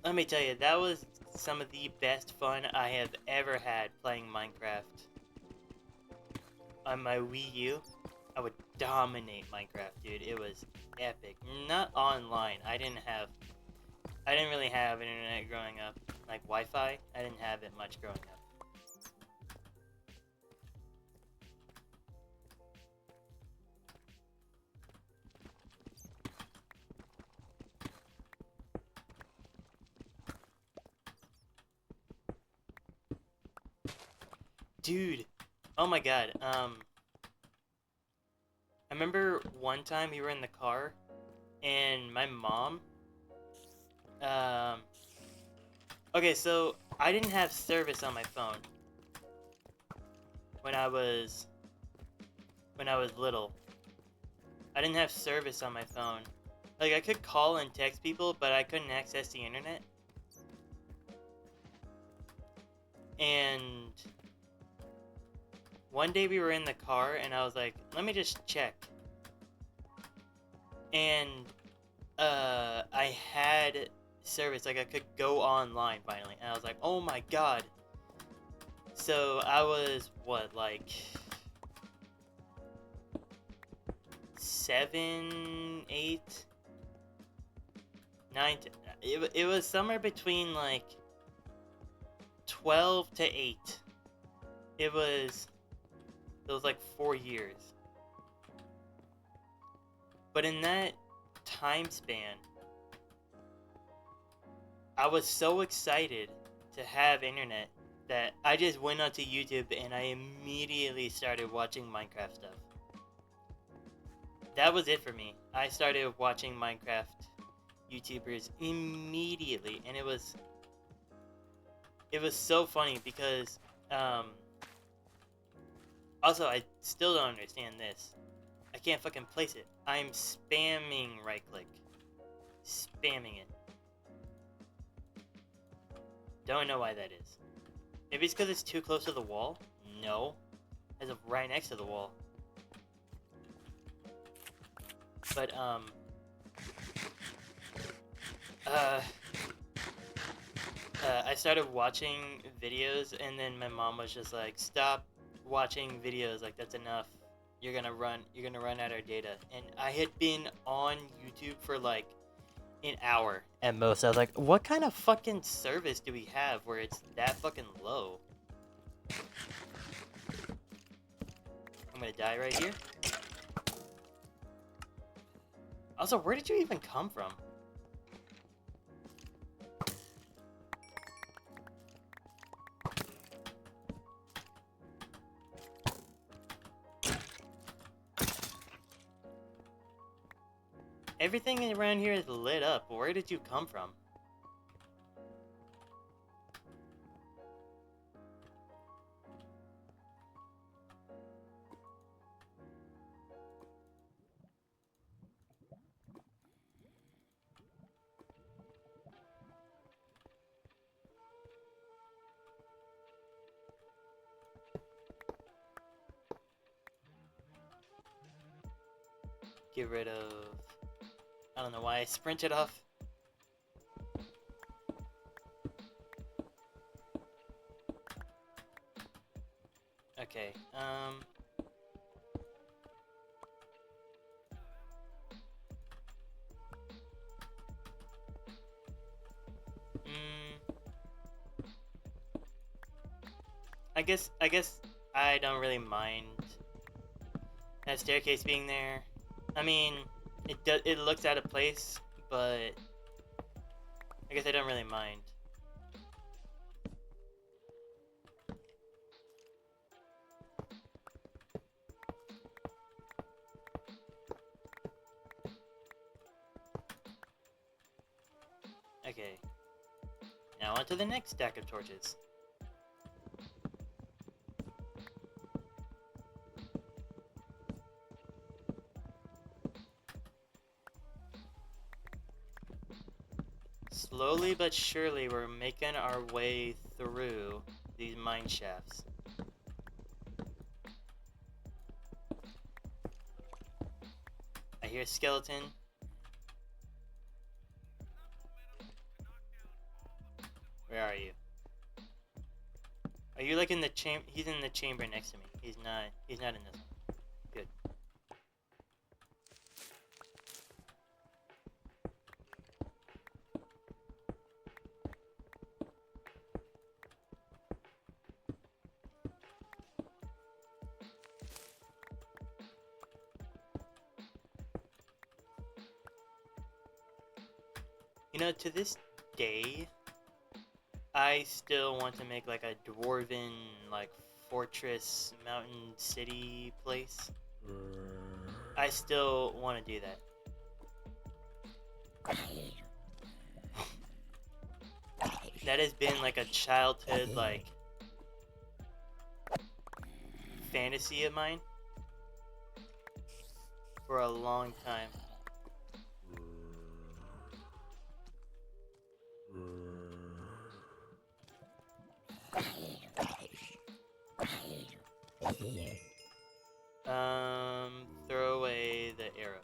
Let me tell you, that was some of the best fun I have ever had playing Minecraft. On my Wii U, I would dominate Minecraft, dude. It was epic. Not online. I didn't really have internet growing up. Like Wi-Fi, I didn't have it much growing up. Dude, oh my god, I remember one time we were in the car, and my mom, okay, so I didn't have service on my phone when I was little. I didn't have service on my phone. Like, I could call and text people, but I couldn't access the internet. And one day we were in the car, and I was like, let me just check. And, I had service, like I could go online finally. And I was like, oh my god. So I was, what, like 7, 8, 9, it was somewhere between like 12 to 8. It was like 4 years. But in that time span, I was so excited to have internet that I just went onto YouTube and I immediately started watching Minecraft stuff. That was it for me. I started watching Minecraft YouTubers immediately, and it was so funny because also I still don't understand this. I can't fucking place it. I'm spamming right click. Spamming it. Don't know why that is. Maybe it's because it's too close to the wall? No. As of right next to the wall. But, I started watching videos, and then my mom was just like, stop watching videos, like, that's enough. You're gonna run out of data. And I had been on YouTube for like an hour at most. I was like, what kind of fucking service do we have where it's that fucking low? I'm gonna die right here. Also, where did you even come from? Everything around here is lit up. Where did you come from? Get rid of... I don't know why I sprinted off. Okay, I guess I don't really mind that staircase being there. I mean, it looks out of place, but I guess I don't really mind. Okay. Now on to the next stack of torches. Slowly but surely, we're making our way through these mine shafts. I hear a skeleton. Where are you? Are you like in the chamber? He's in the chamber next to me. He's not in this one. Good. You know, to this day, I still want to make like a dwarven, like, fortress, mountain city place. I still want to do that. That has been like a childhood, like, fantasy of mine for a long time. Throw away the arrow.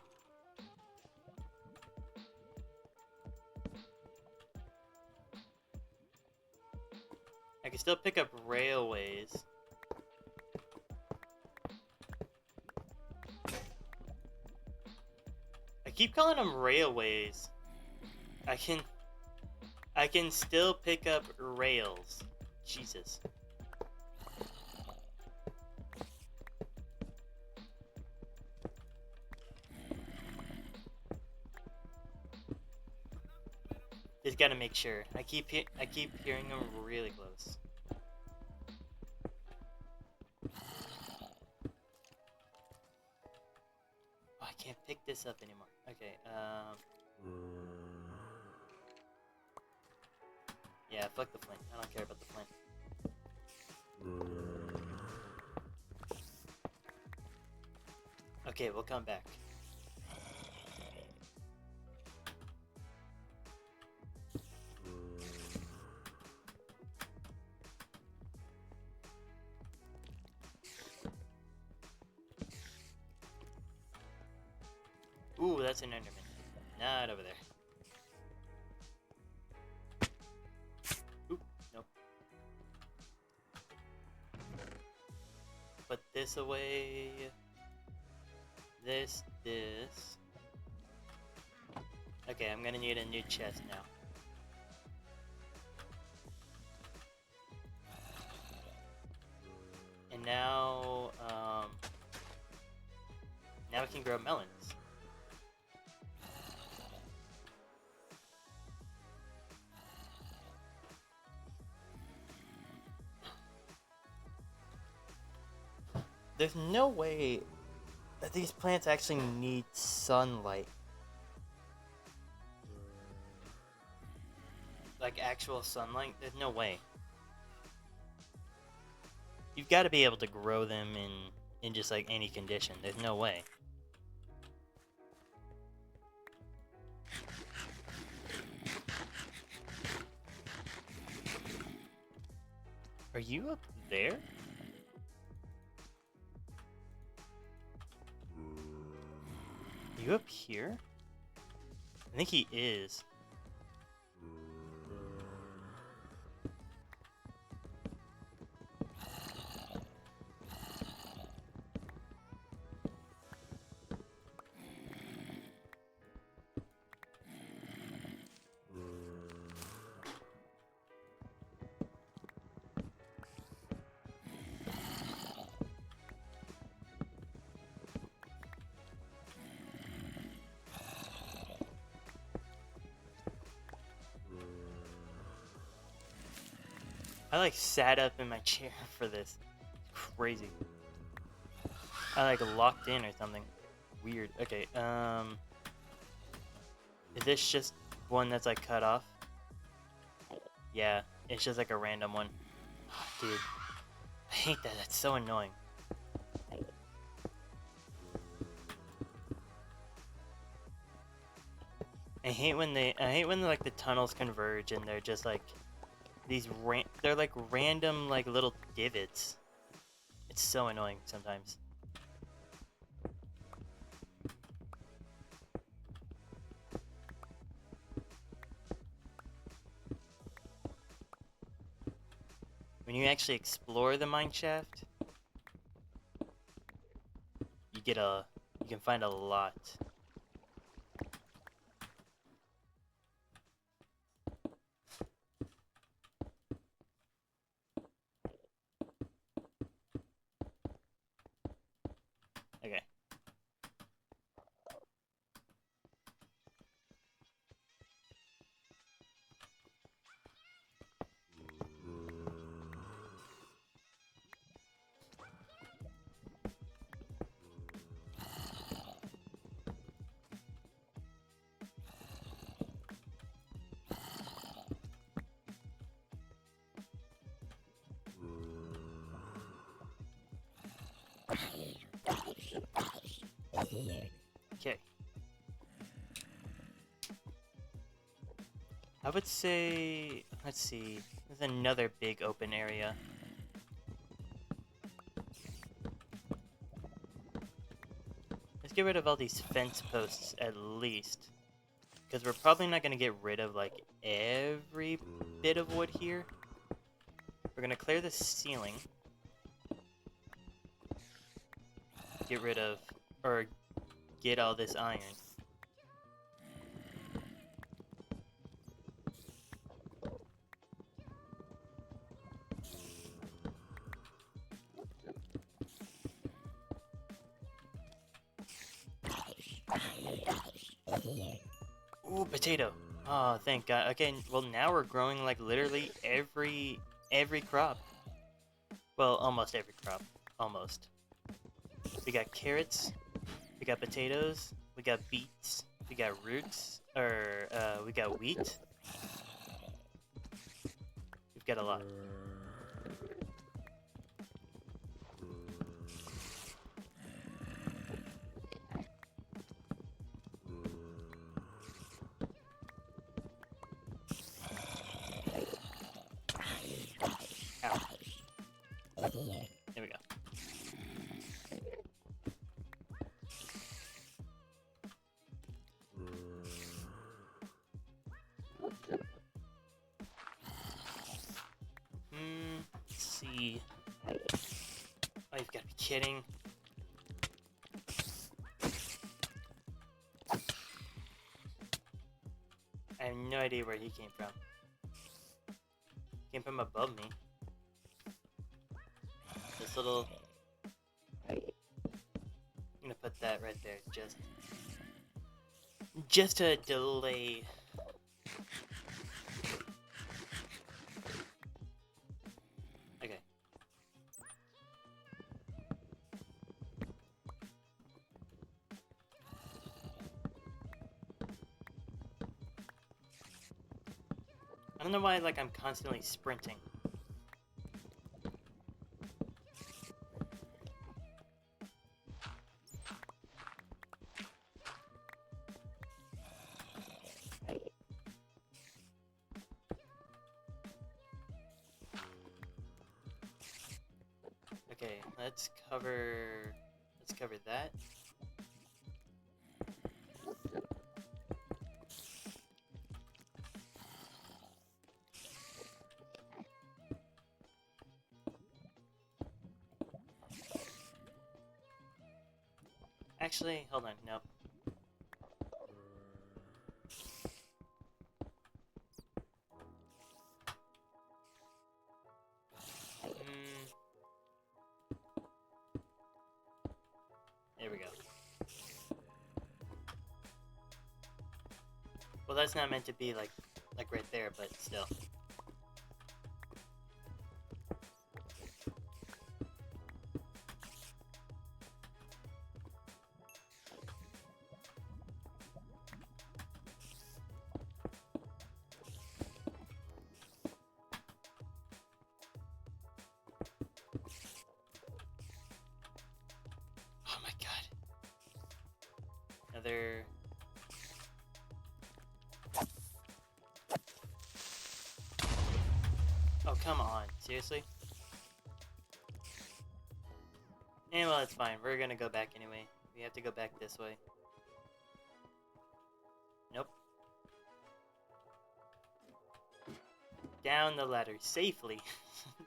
I can still pick up railways. I keep calling them railways. I can still pick up rails. Jesus. Just gotta make sure. I keep hearing them really close. Oh, I can't pick this up anymore. Okay, yeah, fuck the flint. I don't care about the flint. Okay, we'll come back. Ooh, that's an Enderman. Not over there. Oop, nope. Put this away. This. Okay, I'm gonna need a new chest now. And now, now we can grow melons. There's no way that these plants actually need sunlight. Like actual sunlight? There's no way. You've got to be able to grow them in just like any condition. There's no way. Are you up there? Are you up here? I think he is. I like sat up in my chair for this. Crazy. I like locked in or something. Weird. Okay, is this just one that's like cut off? Yeah, it's just like a random one. Dude, I hate that. That's so annoying. I hate when like the tunnels converge and they're just like they're like random like little divots. It's so annoying sometimes. when you actually explore the mine shaft, you can find a lot. Okay. Okay. I would say, let's see, there's another big open area. Let's get rid of all these fence posts at least. Because we're probably not going to get rid of, like, every bit of wood here. We're going to clear the ceiling. Get rid of, or get all this iron. Ooh, potato. Oh, thank God. Okay, well now we're growing like literally every crop. Well, almost every crop. Almost. We got carrots, we got potatoes, we got beets, we got roots, we got wheat. We've got a lot. Ow. There we go. Let's see. Oh, you've got to be kidding. I have no idea where he came from. Came from above me. This little... I'm gonna put that right there, just to delay. Okay. I don't know why, like, I'm constantly sprinting. Okay, let's cover that. Actually, hold on, nope. There we go. Well, that's not meant to be like right there, but still. Oh my god. Another... Oh, come on. Seriously? Yeah, well, it's fine. We're gonna go back anyway. We have to go back this way. Nope. Down the ladder safely.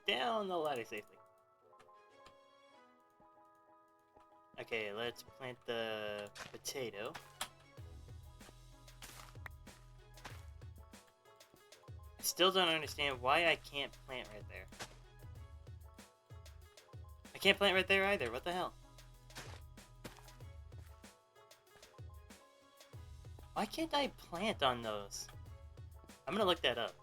down the ladder safely. Okay, let's plant the potato. I still don't understand why I can't plant right there. I can't plant right there either. What the hell? Why can't I plant on those? I'm gonna look that up.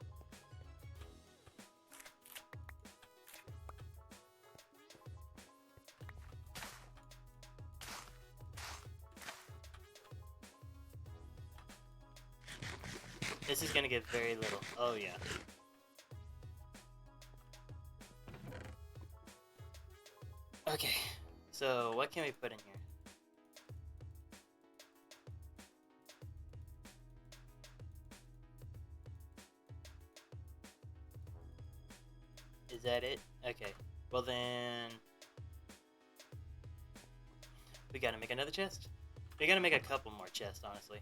This is gonna get very little. Oh yeah. Okay, so what can we put in here? Is that it? Okay, well then... we gotta make another chest? We gotta make a couple more chests, honestly.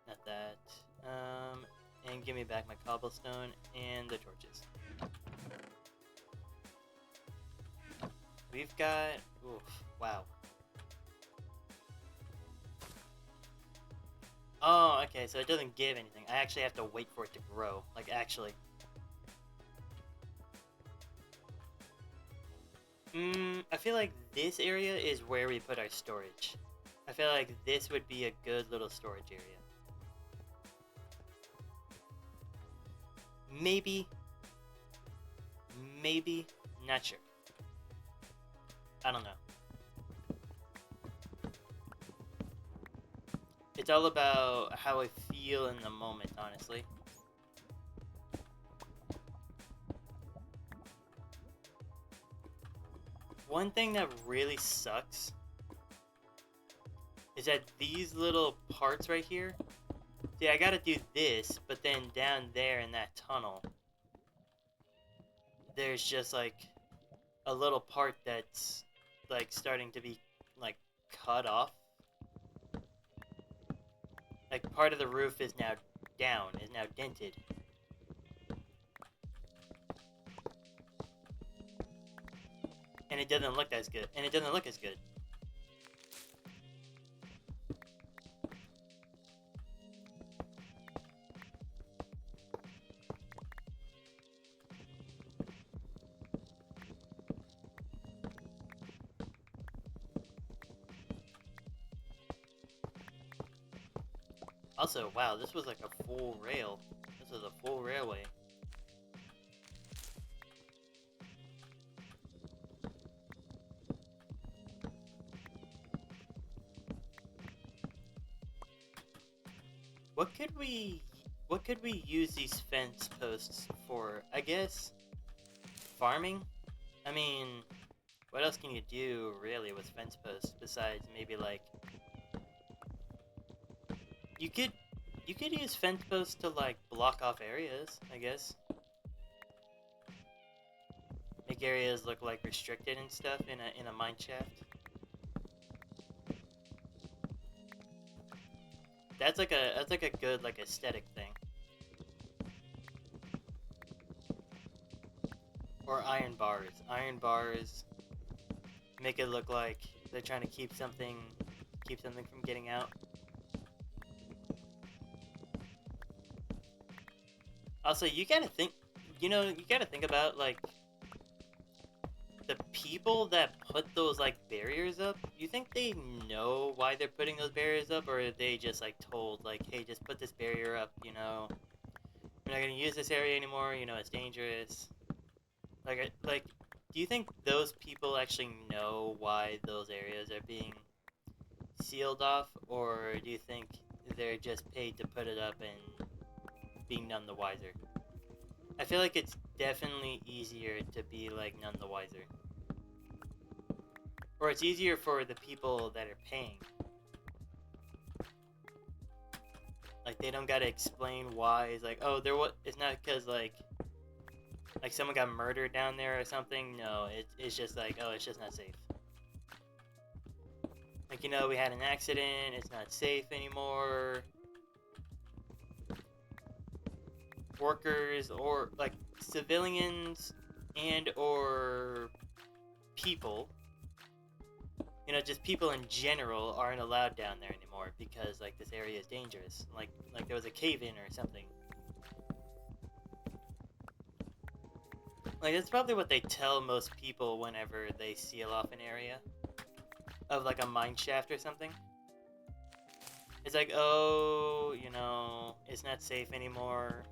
Not that. And give me back my cobblestone and the torches. We've got... oof, wow. Oh, okay, so it doesn't give anything. I actually have to wait for it to grow. Like, actually. I feel like this area is where we put our storage. I feel like this would be a good little storage area. Maybe. Maybe. Not sure. I don't know. It's all about how I feel in the moment, honestly. One thing that really sucks is that these little parts right here, see, I gotta do this, but then down there in that tunnel, there's just like a little part that's like starting to be like cut off. Like part of the roof is now down, is now dented. And it doesn't look as good. And it doesn't look as good. Also, wow, this was like a full rail. This was a full railway. What could we use these fence posts for? I guess farming? I mean, what else can you do really with fence posts besides maybe like you could use fence posts to like block off areas, I guess. Make areas look like restricted and stuff in a mine shaft. That's like a good like aesthetic thing. Or iron bars. Iron bars make it look like they're trying to keep something from getting out. Also, you gotta think about like the people that put those like barriers up. You think they know why they're putting those barriers up, or are they just like told like, hey, just put this barrier up, you know, we're not gonna use this area anymore, you know, it's dangerous. Like, do you think those people actually know why those areas are being sealed off, or do you think they're just paid to put it up and being none the wiser? I feel like it's definitely easier to be like none the wiser. Or it's easier for the people that are paying. Like they don't gotta explain why. It's like, oh, it's not because like like someone got murdered down there or something. No, it's just like, oh, it's just not safe. Like, you know, we had an accident, it's not safe anymore. Workers or like civilians and or people, you know, just people in general aren't allowed down there anymore because like this area is dangerous. Like there was a cave-in or something. Like that's probably what they tell most people whenever they seal off an area of like a mine shaft or something. It's like, oh, you know, it's not safe anymore.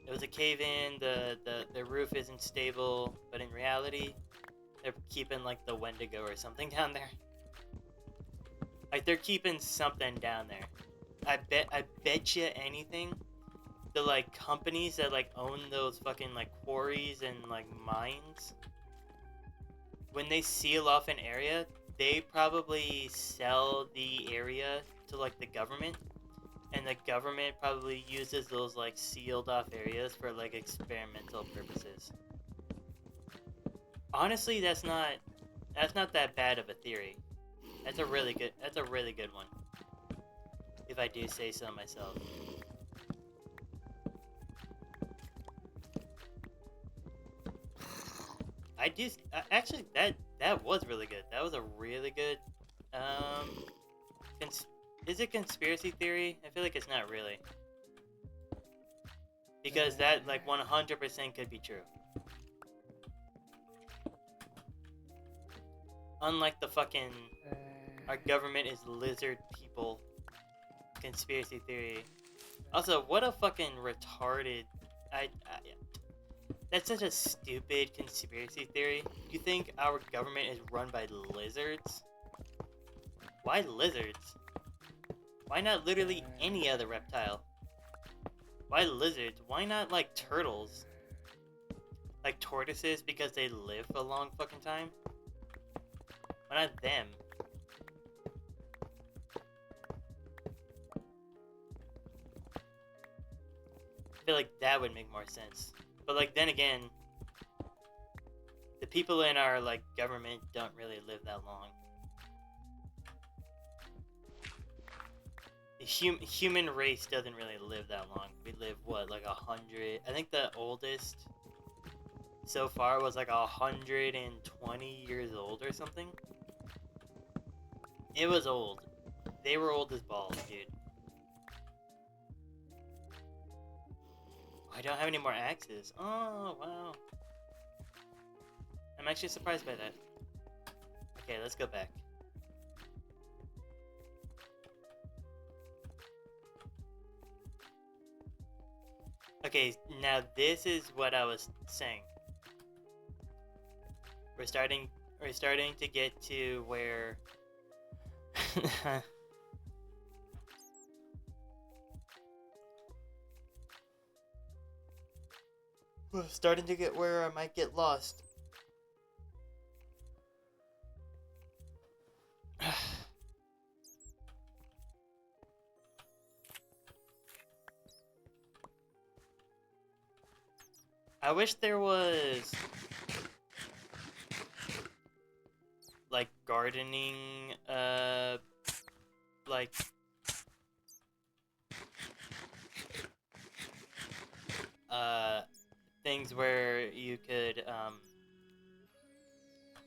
It was a cave-in, the roof isn't stable, but in reality, they're keeping like the Wendigo or something down there. Like they're keeping something down there. I bet you anything, the like companies that like own those fucking like quarries and like mines, when they seal off an area, they probably sell the area to like the government. And the government probably uses those like sealed off areas for like experimental purposes. Honestly, that's not that bad of a theory. That's a really good one. If I do say so myself. I do actually that was really good. That was a really good is it conspiracy theory? I feel like it's not really. Because that, like, 100% could be true. Unlike the fucking, our government is lizard people conspiracy theory. Also, what a fucking retarded, that's such a stupid conspiracy theory. You think our government is run by lizards? Why lizards? Why not literally any other reptile? Why lizards? Why not, like, turtles? Like tortoises because they live a long fucking time? Why not them? I feel like that would make more sense. But, like, then again, the people in our, like, government don't really live that long. The human race doesn't really live that long. We live, what, like 100? I think the oldest so far was like 120 years old or something. It was old. They were old as balls, dude. I don't have any more axes. Oh, wow. I'm actually surprised by that. Okay, let's go back. Okay, now this is what I was saying. We're starting to get to where we're starting to get where I might get lost. I wish there was like gardening like things where you could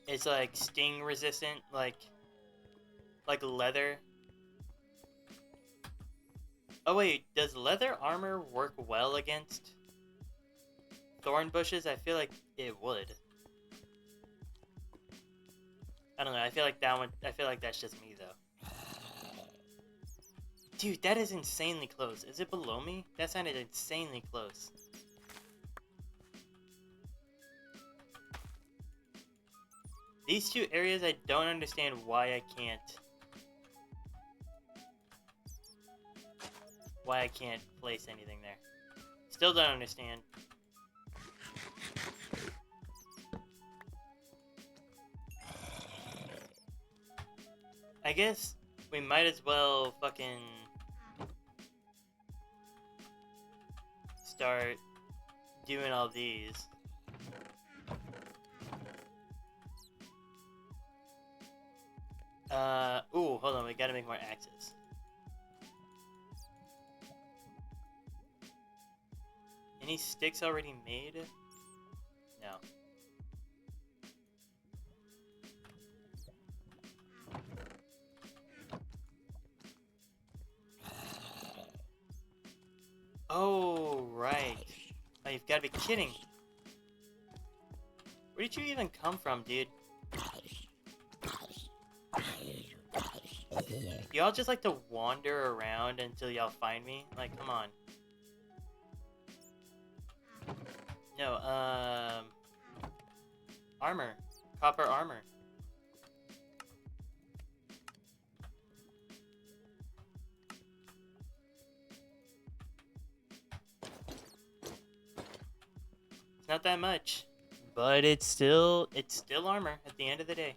it's like sting resistant, like leather. Oh wait, does leather armor work well against thorn bushes? I feel like it would. I don't know, I feel like that's just me though. Dude, that is insanely close. Is it below me? That sounded insanely close. These two areas, I don't understand why I can't place anything there. Still don't understand. I guess we might as well fucking start doing all these. Ooh, hold on, we gotta make more axes. Any sticks already made? No. Oh, right. Oh, you've gotta be kidding. Where did you even come from, dude? Y'all just like to wander around until y'all find me? Like, come on. No, armor. Copper armor. It's not that much. But it's still armor at the end of the day.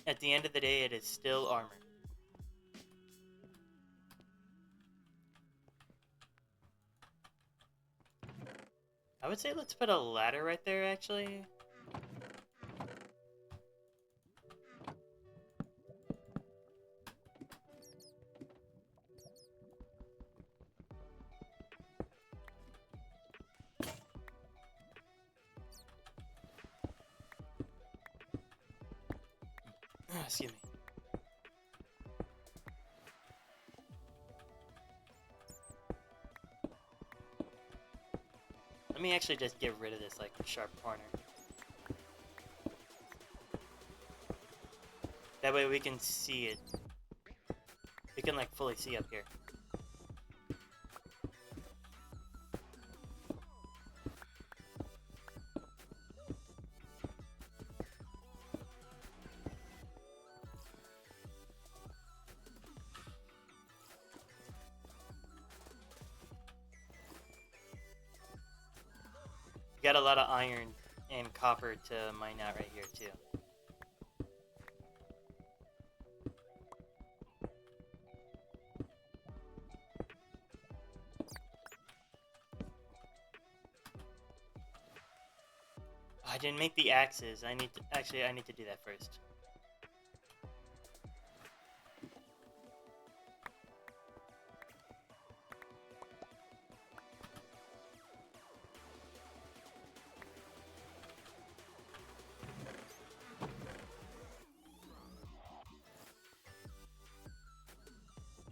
At the end of the day, it is still armor. I would say let's put a ladder right there, actually. Excuse me. Let me actually just get rid of this, like, sharp corner. That way we can see it. We can, like, fully see up here. Got a lot of iron and copper to mine out right here, too. I didn't make the axes. I need to do that first.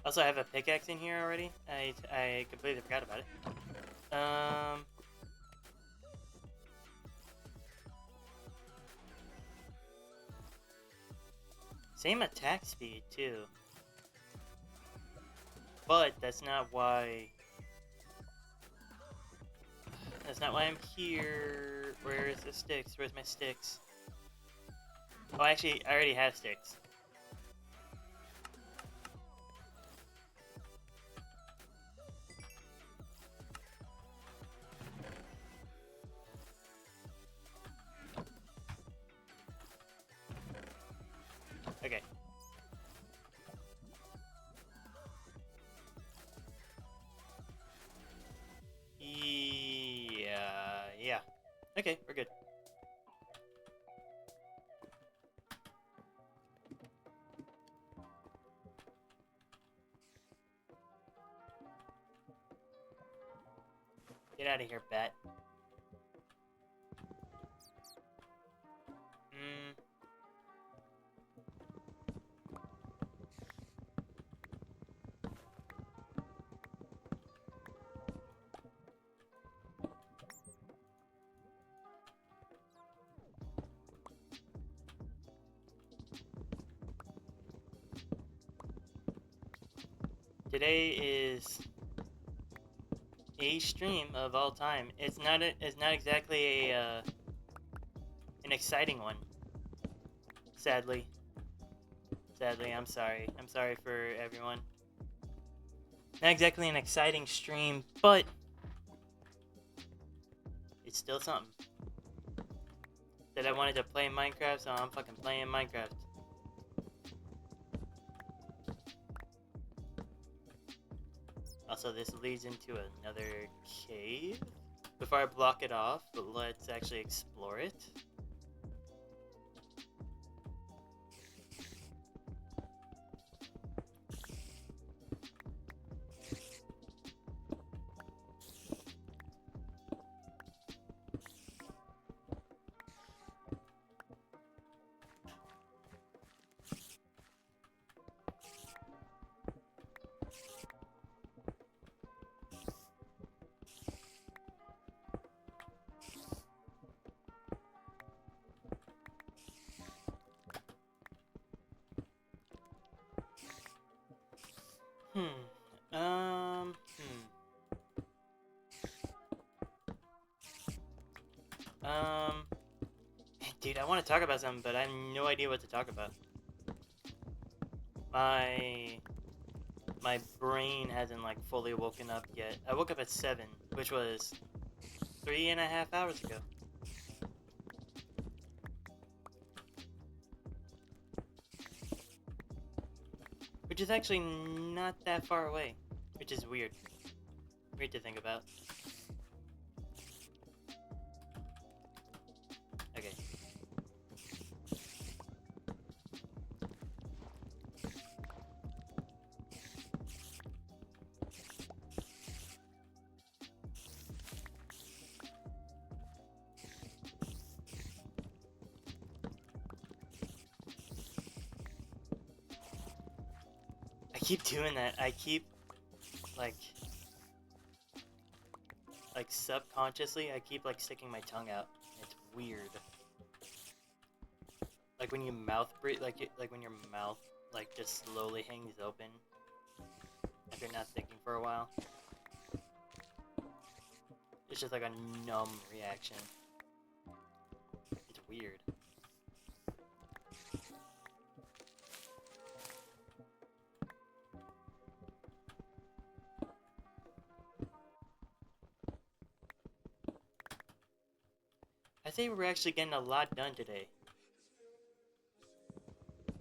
Also, I have a pickaxe in here already. I completely forgot about it. Same attack speed, too. But that's not why... That's not why I'm here. Where's the sticks? Where's my sticks? Oh, actually, I already have sticks. Okay. Yeah. Okay, we're good. Get out of here, bat. Today is a stream of all time. It's not exactly a an exciting one. Sadly, I'm sorry. I'm sorry for everyone. Not exactly an exciting stream, but it's still something. Said I wanted to play Minecraft, so I'm fucking playing Minecraft. Also, this leads into another cave. Before I block it off, let's actually explore it. Hmm. Um. Dude, I want to talk about something, but I have no idea what to talk about. My brain hasn't like fully woken up yet. I woke up at 7, which was 3.5 hours ago. Which is actually not that far away. Which is weird. Weird to think about. Okay. I keep doing that. I keep like subconsciously I keep like sticking my tongue out. It's weird. Like when you mouth breathe, like when your mouth like just slowly hangs open if you're not thinking for a while. It's just like a numb reaction. It's weird. I think we're actually getting a lot done today.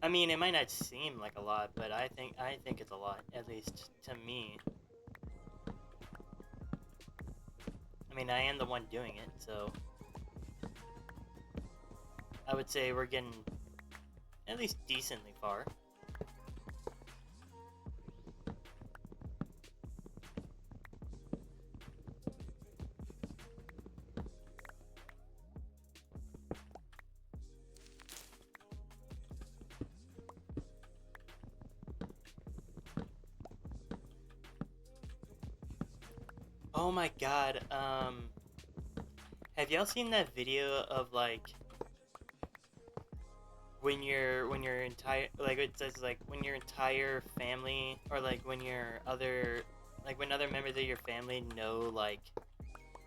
I mean, it might not seem like a lot, but I think it's a lot, at least to me. I mean, I am the one doing it, so I would say we're getting at least decently far. Oh my god, have y'all seen that video of like when your entire, like it says like when your entire family, or like when your other, like when other members of your family know, like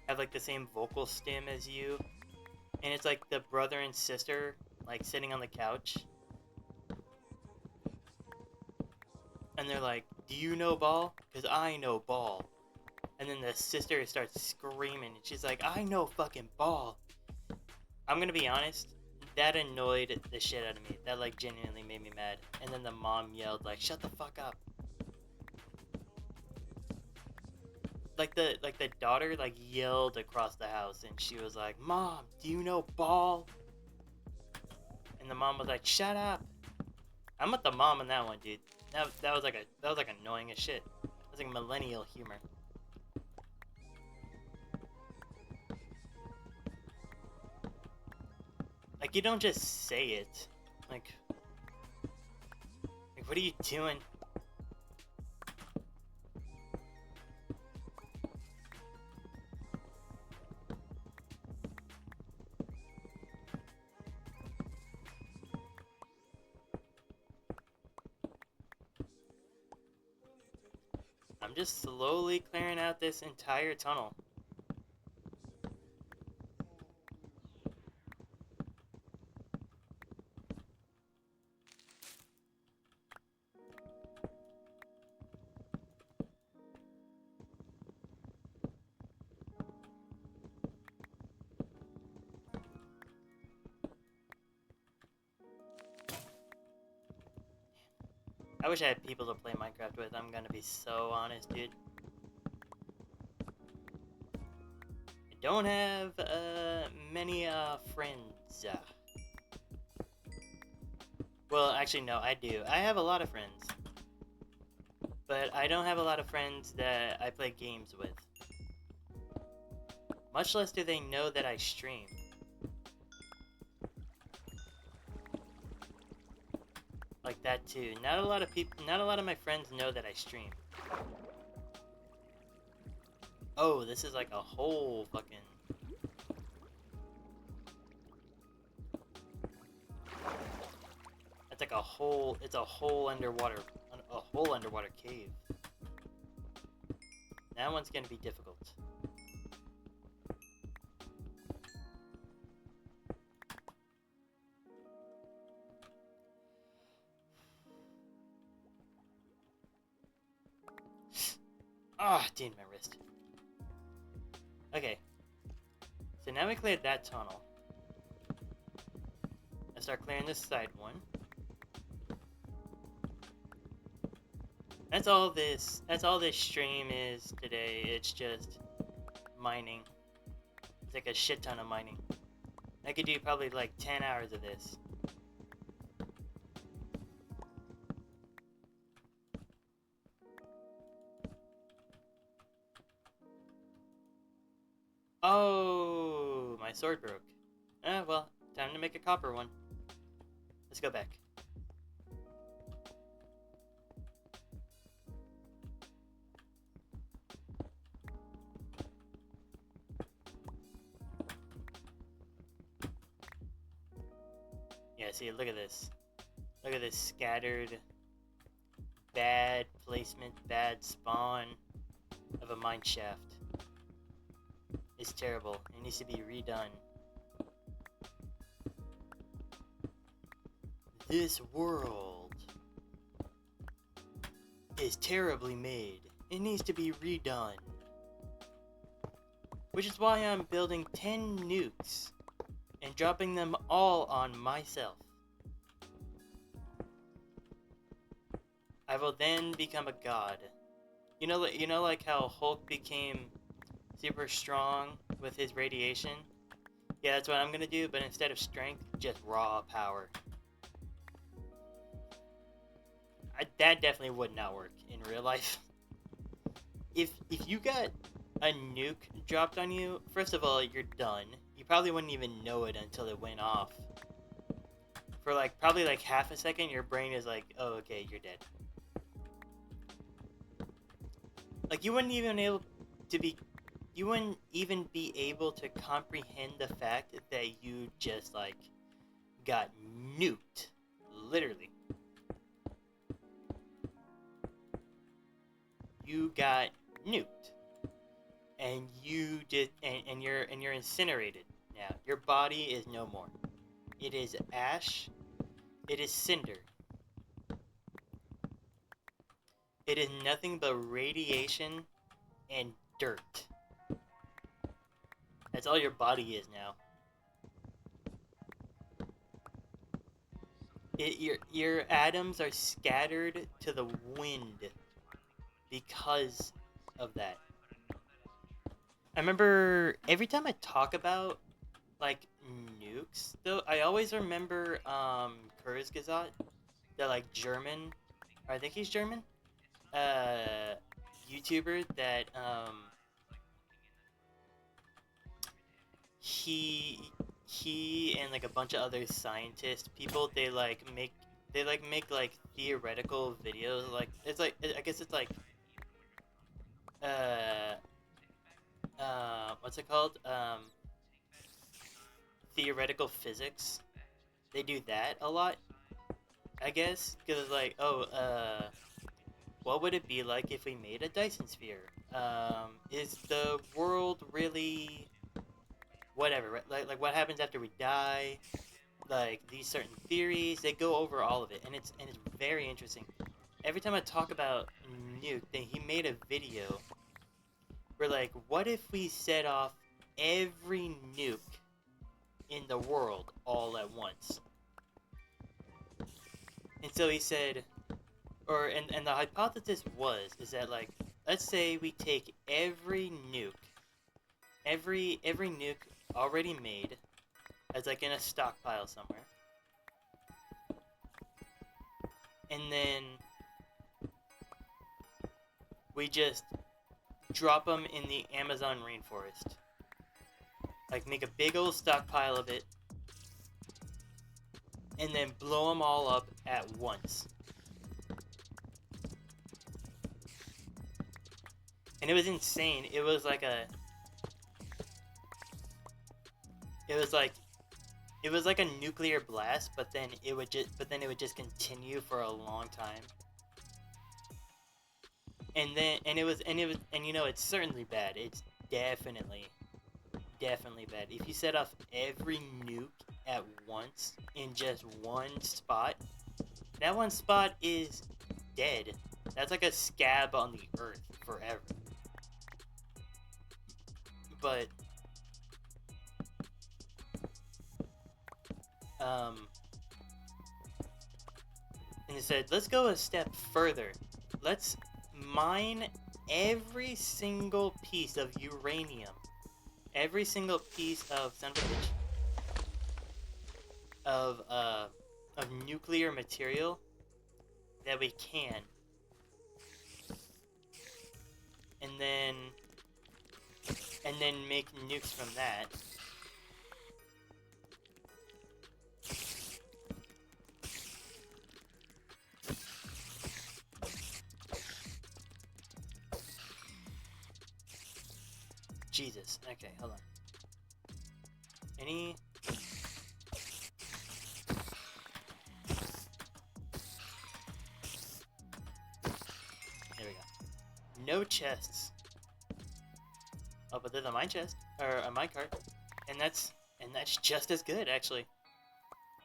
have like the same vocal stem as you, and it's like the brother and sister like sitting on the couch, and they're like, "Do you know ball? Because I know ball." And then the sister starts screaming, and she's like, "I know fucking ball." I'm gonna be honest, that annoyed the shit out of me. That like genuinely made me mad. And then the mom yelled like, "Shut the fuck up." Like the daughter like yelled across the house, and she was like, "Mom, do you know ball?" And the mom was like, "Shut up." I'm with the mom on that one, dude. That was like annoying as shit. That was like millennial humor. Like you don't just say it. Like what are you doing? I'm just slowly clearing out this entire tunnel. I wish I had people to play Minecraft with, I'm gonna be so honest, dude. don't have many friends. Well, actually, no, I do. I have a lot of friends. But I don't have a lot of friends that I play games with. Much less do they know that I stream. Like that too. Not a lot of my friends know that I stream. Oh, this is like a whole fucking... It's like a whole... It's a whole underwater cave. That one's gonna be difficult. Ah, dude, my wrist. Okay. So now we cleared that tunnel. Let's start clearing this side one. That's all this stream is today. It's just mining. It's like a shit ton of mining. I could do probably like 10 hours of this. Oh, my sword broke. Well, time to make a copper one. Let's go back. Yeah, see, look at this. Look at this scattered, bad placement, bad spawn of a mine shaft. It's terrible. It needs to be redone. This world is terribly made. It needs to be redone. Which is why I'm building 10 nukes and dropping them all on myself. I will then become a god. You know like how Hulk became super strong with his radiation? Yeah, that's what I'm gonna do, but instead of strength, just raw power. That definitely would not work in real life. If you got a nuke dropped on you, first of all, you're done. You probably wouldn't even know it until it went off. For probably half a second, your brain is like, oh, okay, you're dead. You wouldn't even be able to comprehend the fact that you just got nuked, literally. You got nuked, and you're incinerated now. Your body is no more. It is ash. It is cinder. It is nothing but radiation and dirt. That's all your body is now. Your atoms are scattered to the wind because of that. I remember every time I talk about nukes, though, I always remember Kurzgesagt, the German, or I think he's German, YouTuber that he and a bunch of other scientist people, they make theoretical videos. It's I guess it's what's it called, theoretical physics. They do that a lot, I guess, because it's what would it be like if we made a Dyson sphere? Is the world really whatever, right? What happens after we die? These certain theories, they go over all of it, and it's very interesting. Every time I talk about nuke, he made a video where what if we set off every nuke in the world all at once? And so he said, and the hypothesis is that let's say we take every nuke every nuke already made as like in a stockpile somewhere. And then we just drop them in the Amazon rainforest. Like make a big old stockpile of it and then blow them all up at once. And it was insane. It was like a nuclear blast, but then it would just continue for a long time. And you know, it's certainly bad. It's definitely bad. If you set off every nuke at once in just one spot, that one spot is dead. That's like a scab on the earth forever. But and it said, let's go a step further. Let's mine every single piece of uranium, every single piece of of nuclear material that we can, and then make nukes from that. Jesus. Okay, hold on. Any... There we go. No chests. Oh, but there's a mine chest. Or a mine cart. And that's just as good, actually.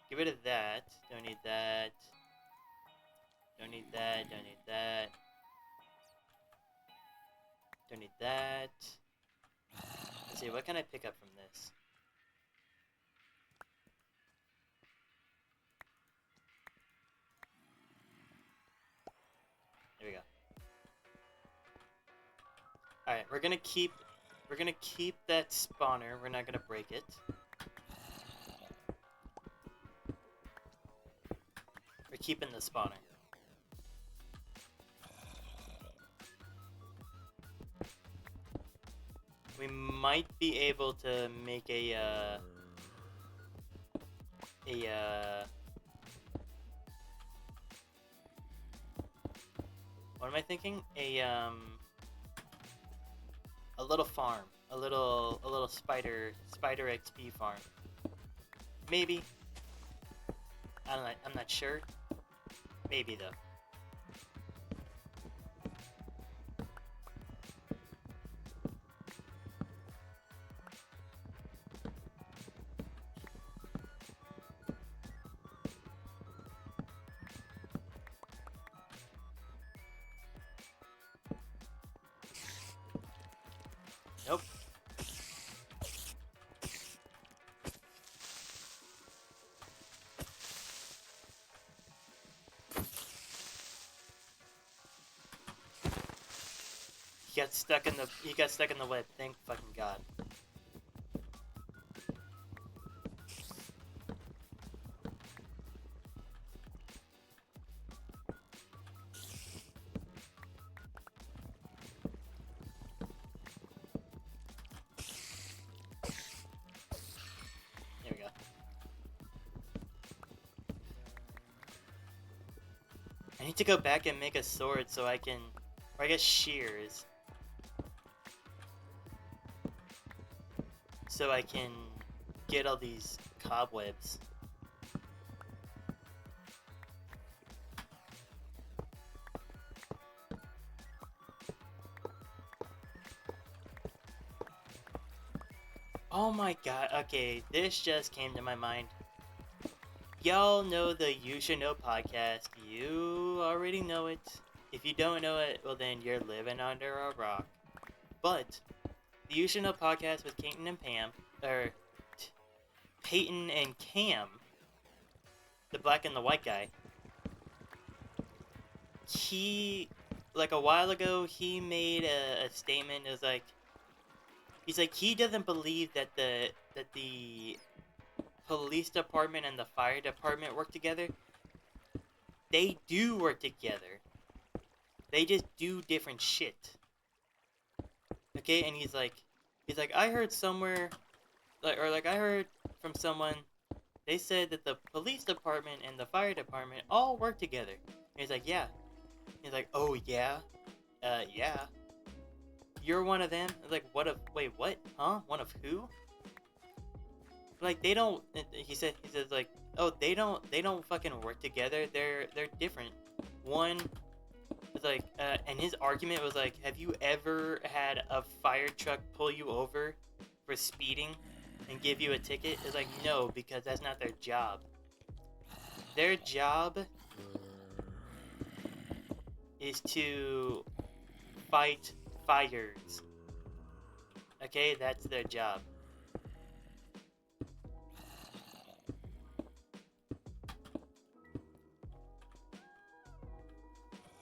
Get rid of that. Don't need that. Don't need that. Don't need that. Don't need that. Let's see, what can I pick up from this? There we go. Alright, we're gonna keep that spawner. We're not gonna break it. We're keeping the spawner. We might be able to make what am I thinking? A little farm, a little spider XP farm. Maybe. I'm not sure. Maybe though. Nope. He got stuck in the web. Thank fucking God. There we go. I need to go back and make a sword so I can, or I guess shears, so I can get all these cobwebs. Oh my God, okay, this just came to my mind. Y'all know the You Should Know podcast. You already know it. If you don't know it, well then you're living under a rock. But the You Should Know podcast with Peyton and Pam, or Peyton and Cam, the black and the white guy. He, like a while ago, he made a statement. It was like, He's like, he doesn't believe that the police department and the fire department work together. They do work together. They just do different shit. Okay, and he's like, I heard somewhere, like I heard from someone, they said that the police department and the fire department all work together. And he's like, yeah. He's like, oh yeah, yeah. You're one of them. I was like, what of? Wait, what? Huh? One of who? Like they don't. He says like, oh, they don't fucking work together. They're different. One was like, and his argument was like, have you ever had a fire truck pull you over for speeding and give you a ticket? It's like, no, because that's not their job. Their job is to fight fires. Okay, that's their job.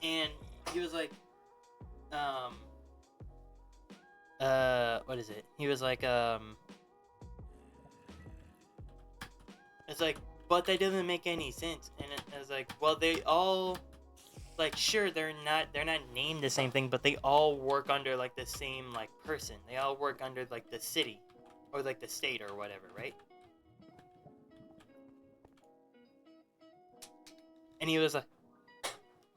And he was like, what is it? He was like, it's like, but that doesn't make any sense. And I was like, well, they all, like, sure, they're not named the same thing, but they all work under like the same like person. They all work under like the city, or like the state or whatever, right? And he was like,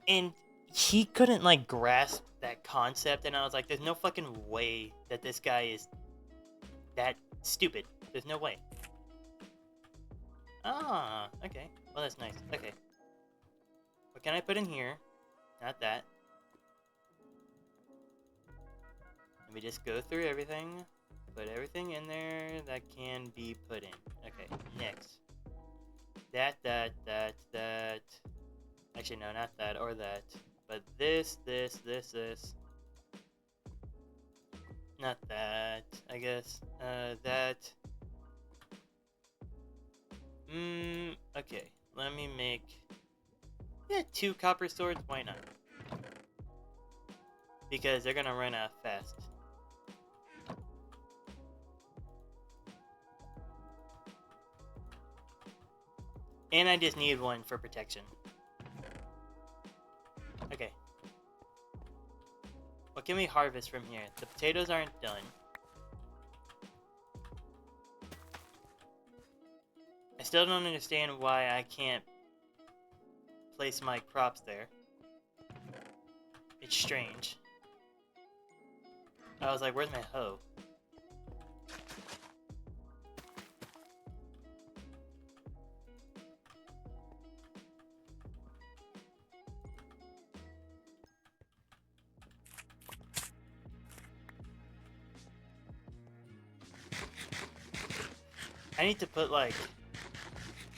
and he couldn't like grasp that concept, and I was like, there's no fucking way that this guy is that stupid. There's no way. Ah, okay. Well, that's nice. Okay. What can I put in here? Not that. Let me just go through everything. Put everything in there that can be put in. Okay, next. That. Actually, no, not that or that. But this. Not that, I guess. That. Okay. Let me make... Yeah, 2 copper swords, why not? Because they're gonna run out fast. And I just need one for protection. Okay. What can we harvest from here? The potatoes aren't done. I still don't understand why I can't place my crops there. It's strange. I was like, where's my hoe? I need to put like...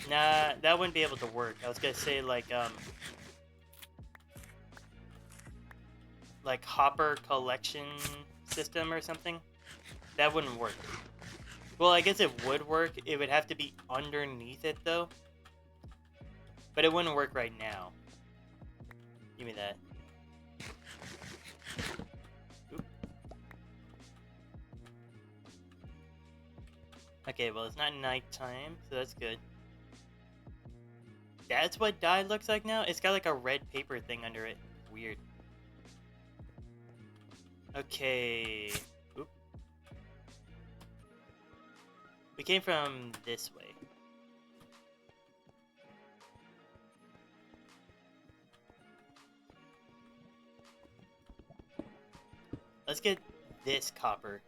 Nah, that wouldn't be able to work. I was gonna say like hopper collection system or something. That wouldn't work. Well, I guess it would work. It would have to be underneath it though. But it wouldn't work right now. Give me that. Oop. Okay, well it's not nighttime, so that's good. That's what dye looks like now? It's got like a red paper thing under it. Weird. Okay. Oop. We came from this way. Let's get this copper.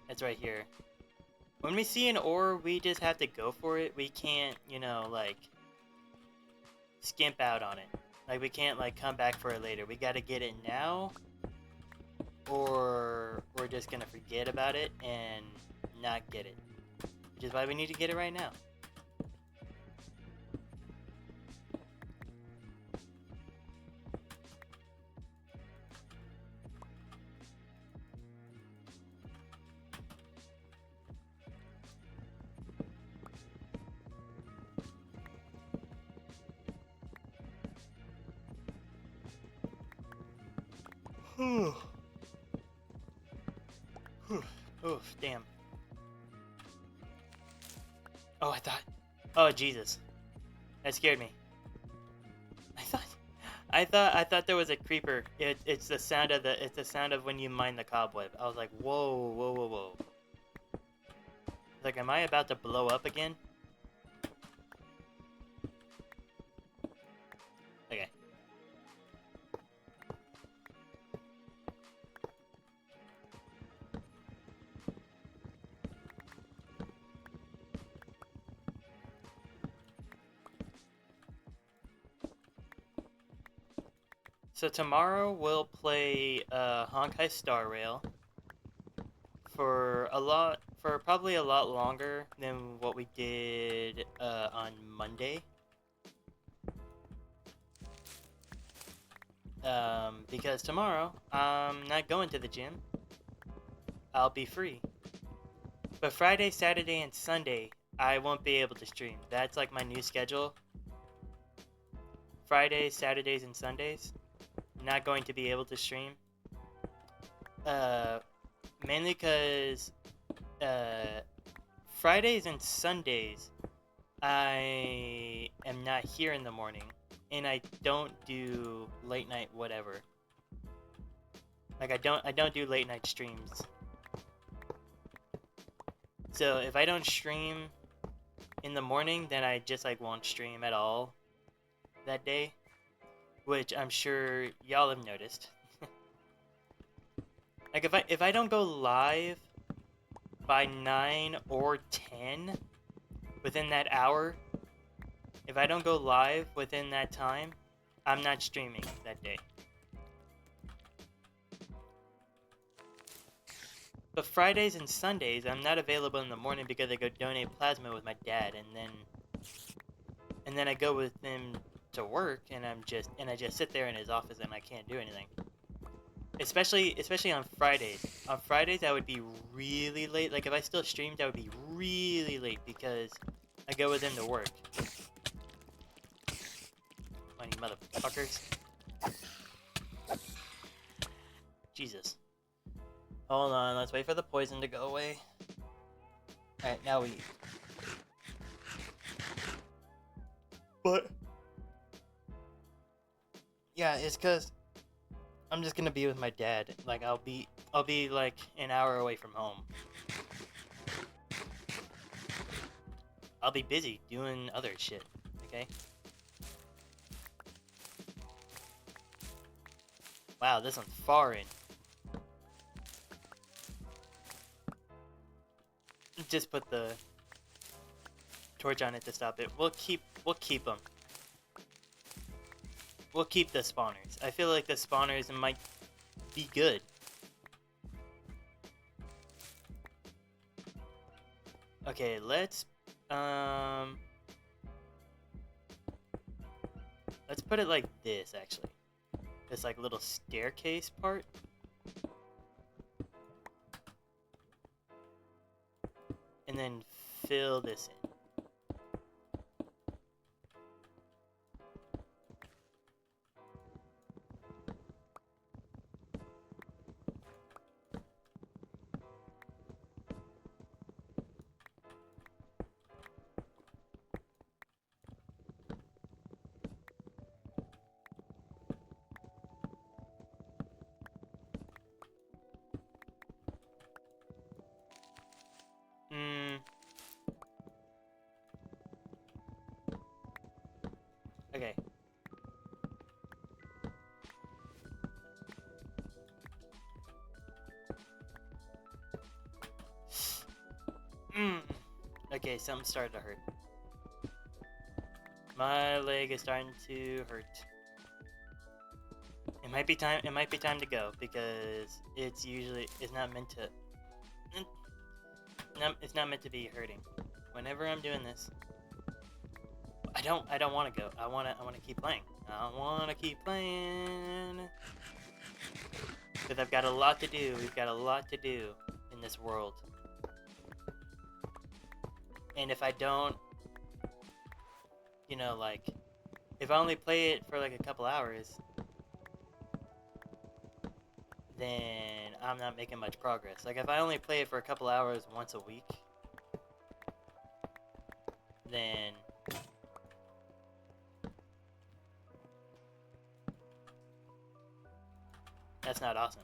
That's right here. When we see an ore, we just have to go for it. We can't, you know, like, skimp out on it. Like, we can't, like, come back for it later. We gotta get it now, or we're just gonna forget about it and not get it. Which is why we need to get it right now. Oof, damn. Oh, oh, Jesus. That scared me. I thought there was a creeper. It's the sound of when you mine the cobweb. I was like, whoa, whoa, whoa, whoa. Like, am I about to blow up again? Okay. So tomorrow we'll play Honkai Star Rail for probably a lot longer than what we did on Monday. Because tomorrow I'm not going to the gym. I'll be free. But Friday, Saturday, and Sunday I won't be able to stream. That's like my new schedule. Fridays, Saturdays, and Sundays. Not going to be able to stream. Mainly because Fridays and Sundays I am not here in the morning, and I don't do late night whatever. Like I don't do late night streams. So if I don't stream in the morning, then I just like won't stream at all that day, which I'm sure y'all have noticed. Like if I don't go live by 9 or 10 within that hour, if I don't go live within that time, I'm not streaming that day. But Fridays and Sundays, I'm not available in the morning because I go donate plasma with my dad, and then I go with him to work, and I just sit there in his office and I can't do anything. Especially on Fridays. On Fridays, I would be really late. Like if I still streamed, I would be really late because I go with him to work. Funny motherfuckers. Jesus. Hold on, let's wait for the poison to go away. Alright, now we eat. But yeah, it's cause I'm just gonna be with my dad. Like I'll be like an hour away from home. I'll be busy doing other shit, okay? Wow, this one's far in. Just put the torch on it to stop it. We'll keep them. We'll keep the spawners. I feel like the spawners might be good. Okay, let's put it like this actually. This like little staircase part. And then fill this in. Okay. Okay, something started to hurt. My leg is starting to hurt. It might be time to go because it's not meant to. It's not meant to be hurting. Whenever I'm doing this, I don't want to go. I want to keep playing. I want to keep playing because I've got a lot to do. We've got a lot to do in this world. And if I don't, you know, like, if I only play it for like a couple hours, then I'm not making much progress. Like, if I only play it for a couple hours once a week, then that's not awesome.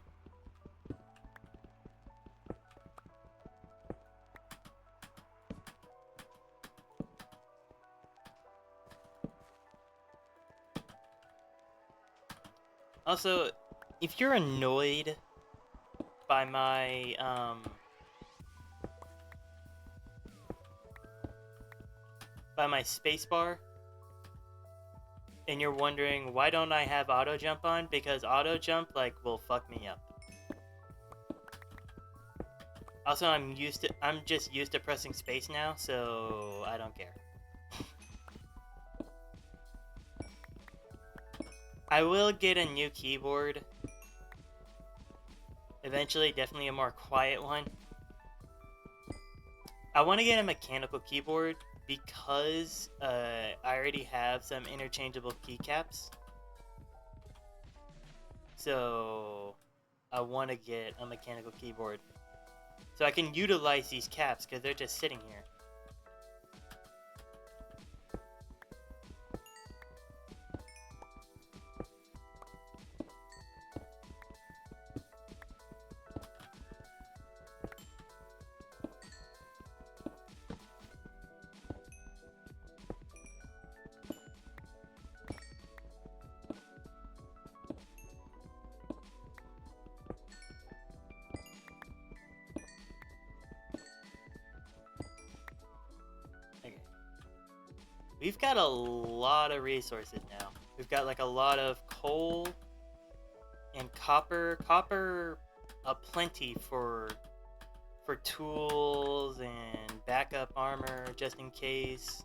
Also, if you're annoyed by my spacebar, and you're wondering why don't I have auto jump on, because auto jump like will fuck me up. Also, I'm just used to pressing space now, so I don't care. I will get a new keyboard eventually, definitely a more quiet one. I want to get a mechanical keyboard because I already have some interchangeable keycaps. So I want to get a mechanical keyboard so I can utilize these caps because they're just sitting here. We've got a lot of resources now. We've got like a lot of coal and copper. Copper aplenty for tools and backup armor just in case.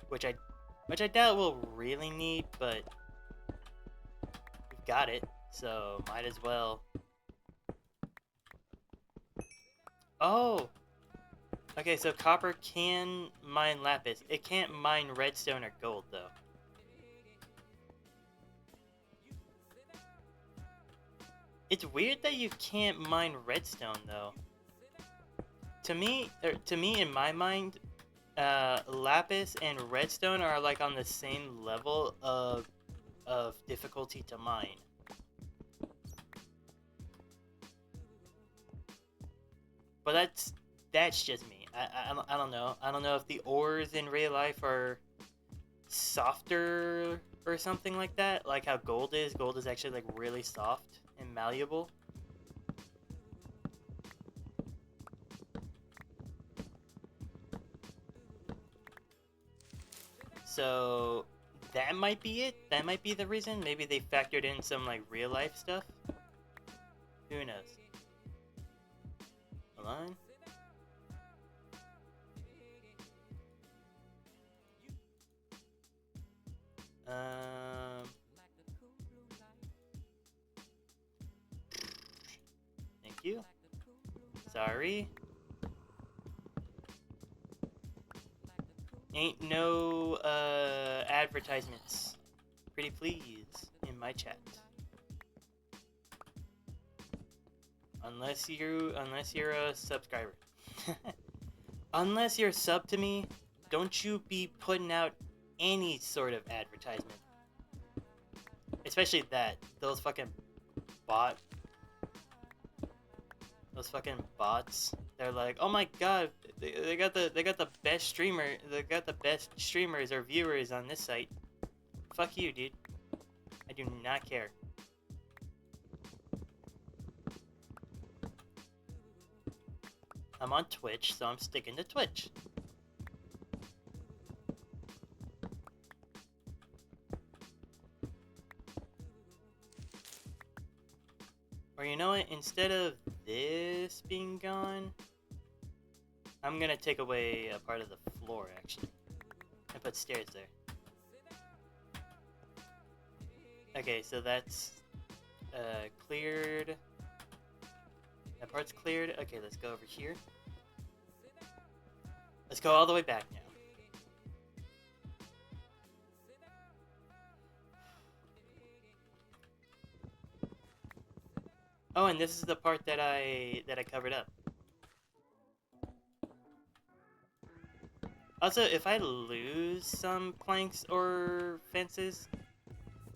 Which I doubt we'll really need, but we've got it, so might as well. Oh! Okay, so copper can mine lapis. It can't mine redstone or gold, though. It's weird that you can't mine redstone, though. To me, in my mind, lapis and redstone are like on the same level of difficulty to mine. But that's just me. I don't know. I don't know if the ores in real life are softer or something like that. Like how gold is. Gold is actually like really soft and malleable. So that might be it. That might be the reason. Maybe they factored in some like real life stuff. Who knows? Hold on. Thank you. Sorry. Ain't no advertisements. Pretty please in my chat. Unless you're a subscriber. Unless you're sub to me, don't you be putting out any sort of advertisement. Especially those fucking bots. They're like, oh my god, they got the best streamer, they got the best streamers or viewers on this site. Fuck you, dude. I do not care. I'm on Twitch, so I'm sticking to Twitch. Or you know what, instead of this being gone, I'm gonna take away a part of the floor, actually. And put stairs there. Okay, so that's cleared. That part's cleared. Okay, let's go over here. Let's go all the way back now. Oh, and this is the part that I covered up. Also, if I lose some planks or fences,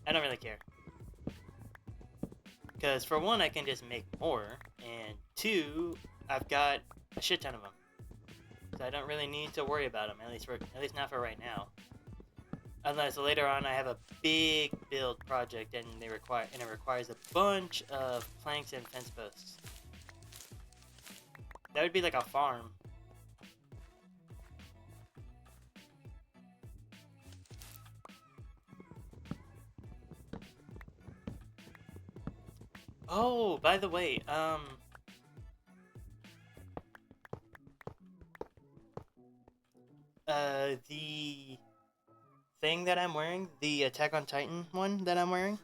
I don't really care. Because for one, I can just make more, and two, I've got a shit ton of them. So I don't really need to worry about them, at least not for right now. Unless later on I have a big build project and it requires a bunch of planks and fence posts. That would be like a farm. Oh, by the way, the thing that I'm wearing, the Attack on Titan one that I'm wearing,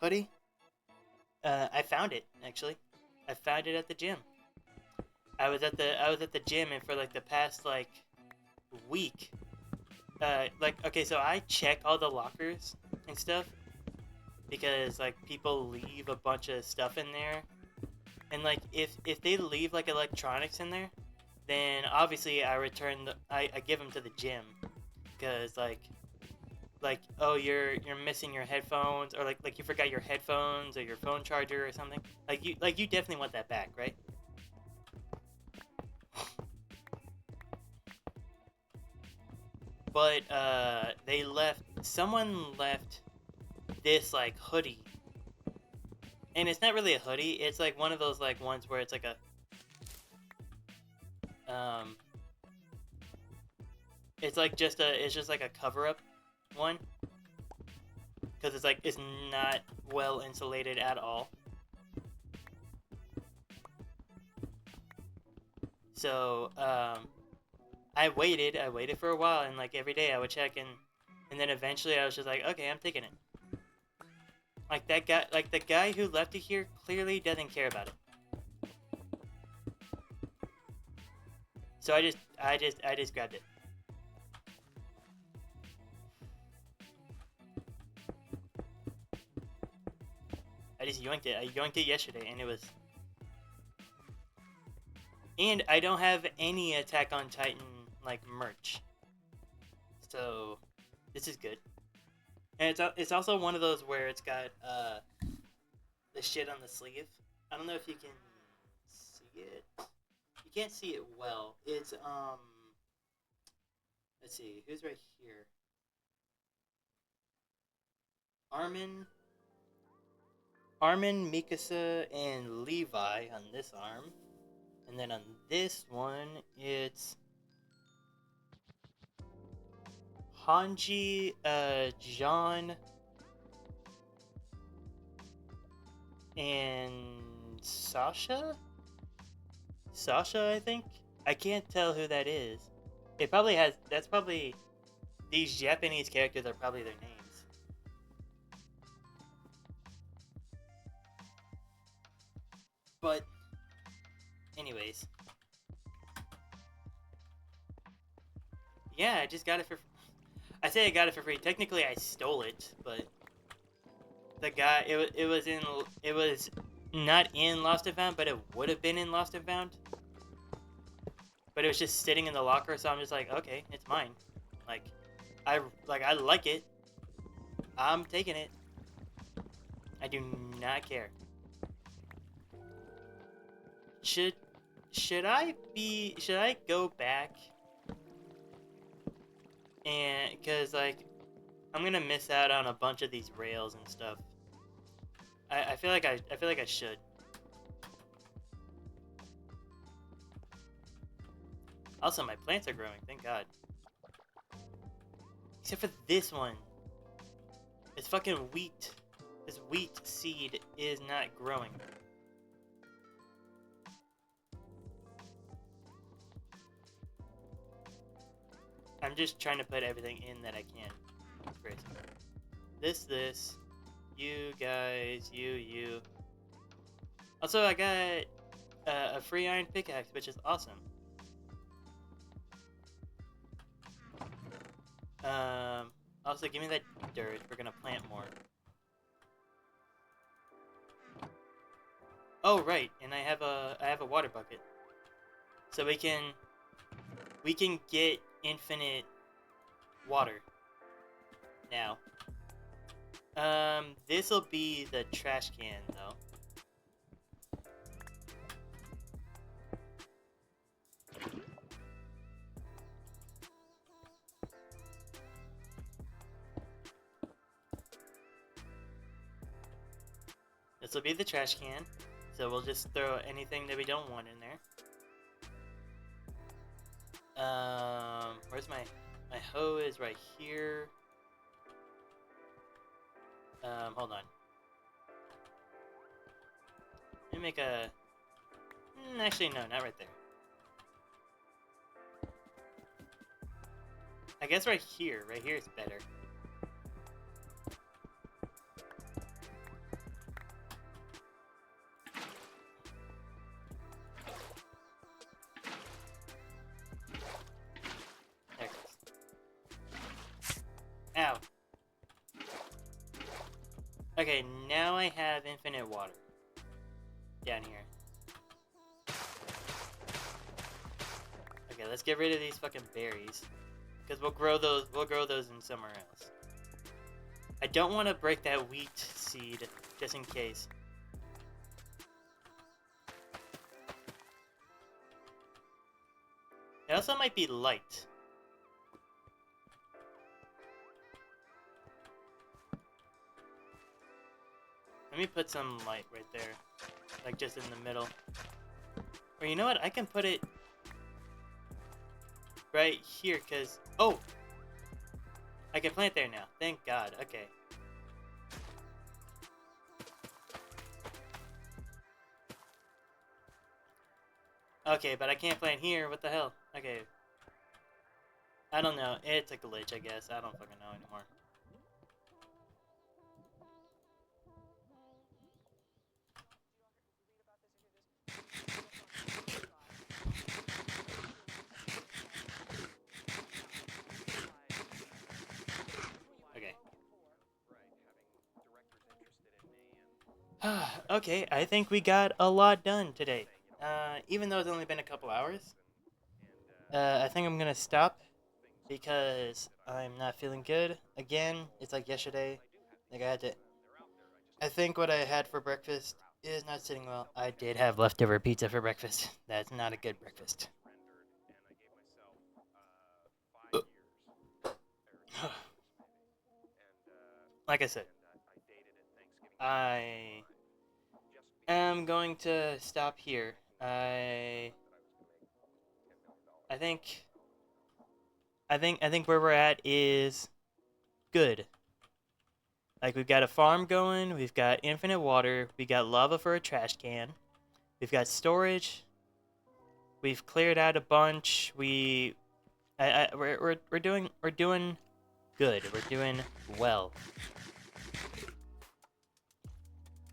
hoodie, I found it actually. I found it at the gym. I was at the gym, and for like the past like week, like okay, so I check all the lockers and stuff because like people leave a bunch of stuff in there, and like if they leave like electronics in there, then obviously I give them to the gym because like oh you're missing your headphones, or like you forgot your headphones or your phone charger or something, like you definitely want that back, right? But someone left this like hoodie, and it's not really a hoodie, it's like one of those like ones where it's like a um it's just like a cover up one, because it's like it's not well insulated at all. So I waited for a while, and like every day I would check, and then eventually I was just like, okay, I'm taking it. Like that guy, like the guy who left it here clearly doesn't care about it. So I just grabbed it. I just yoinked it. I yoinked it yesterday, and it was. And I don't have any Attack on Titan like merch, so this is good. And it's also one of those where it's got the shit on the sleeve. I don't know if you can see it. You can't see it well. It's let's see, who's right here? Armin, Mikasa, and Levi on this arm, and then on this one it's Hanji, John, and Sasha. Sasha, I think. I can't tell who that is. It probably has. That's probably these Japanese characters are probably their names. But, anyways, yeah, I just got it for. I say I got it for free. Technically, I stole it, but the guy it was not in Lost and Found, but it would have been in Lost and Found. But it was just sitting in the locker, so I'm just like, okay, it's mine. Like, I like it. I'm taking it. I do not care. Should should I go back and because like I'm gonna miss out on a bunch of these rails and stuff. I feel like I feel like I should. Also, my plants are growing, thank God. Except for this one. It's fucking wheat. This wheat seed is not growing. I'm just trying to put everything in that I can. First. This, you guys, you. Also, I got a free iron pickaxe, which is awesome. Also, give me that dirt. We're gonna plant more. Oh right, and I have a water bucket, so we can get infinite water now. This will be the trash can though. This will be the trash can, so we'll just throw anything that we don't want in there. Where's my hoe is right here. Hold on. Let me make a... actually, no, not right there. I guess right here. Right here is better. There it goes. Ow. Okay, now I have infinite water. Down here. Okay, let's get rid of these fucking berries. Because we'll grow those in somewhere else. I don't want to break that wheat seed, just in case. It also might be light. Let me put some light right there. Like just in the middle. Or you know what? I can put it right here, because... Oh! I can plant there now. Thank God. Okay. Okay, but I can't plant here. What the hell? Okay. I don't know. It's a glitch, I guess. I don't fucking know anymore. Okay. Okay, I think we got a lot done today. Even though it's only been a couple hours. I think I'm gonna stop because I'm not feeling good. Again, it's like yesterday. Like I think what I had for breakfast is not sitting well. I did have leftover pizza for breakfast. That's not a good breakfast. Like I said, I am going to stop here. I think where we're at is good. Like, we've got a farm going, we've got infinite water, we got lava for a trash can, we've got storage, we've cleared out a bunch. We're doing good. We're doing well.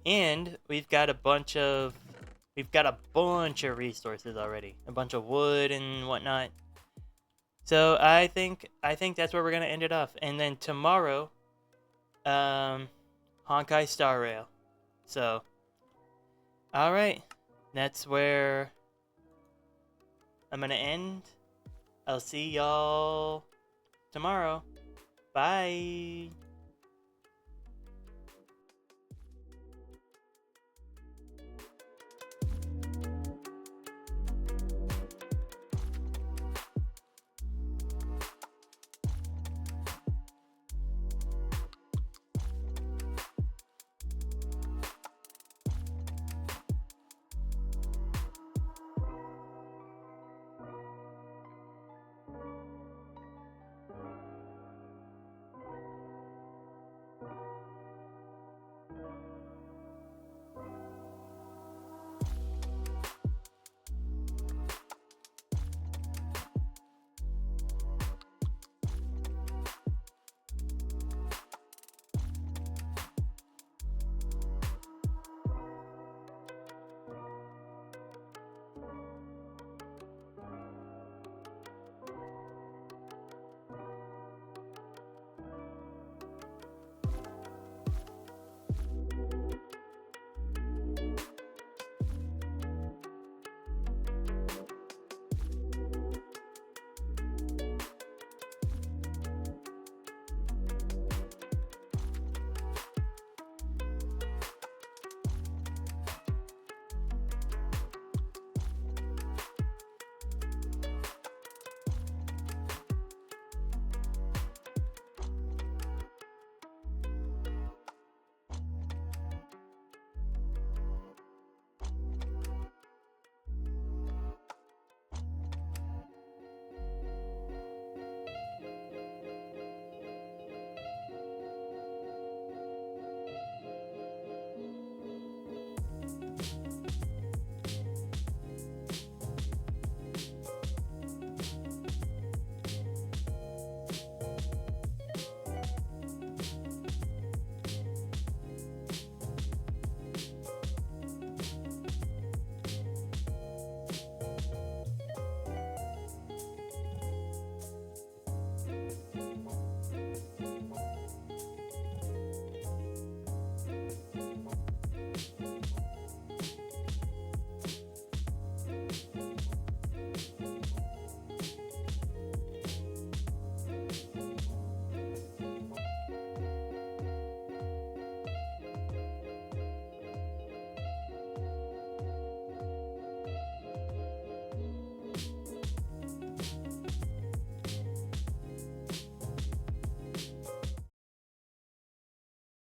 And we've got a bunch of resources already. A bunch of wood and whatnot. So I think that's where we're gonna end it off. And then tomorrow, Honkai Star Rail. So, all right, that's where I'm gonna end. I'll see y'all tomorrow. Bye.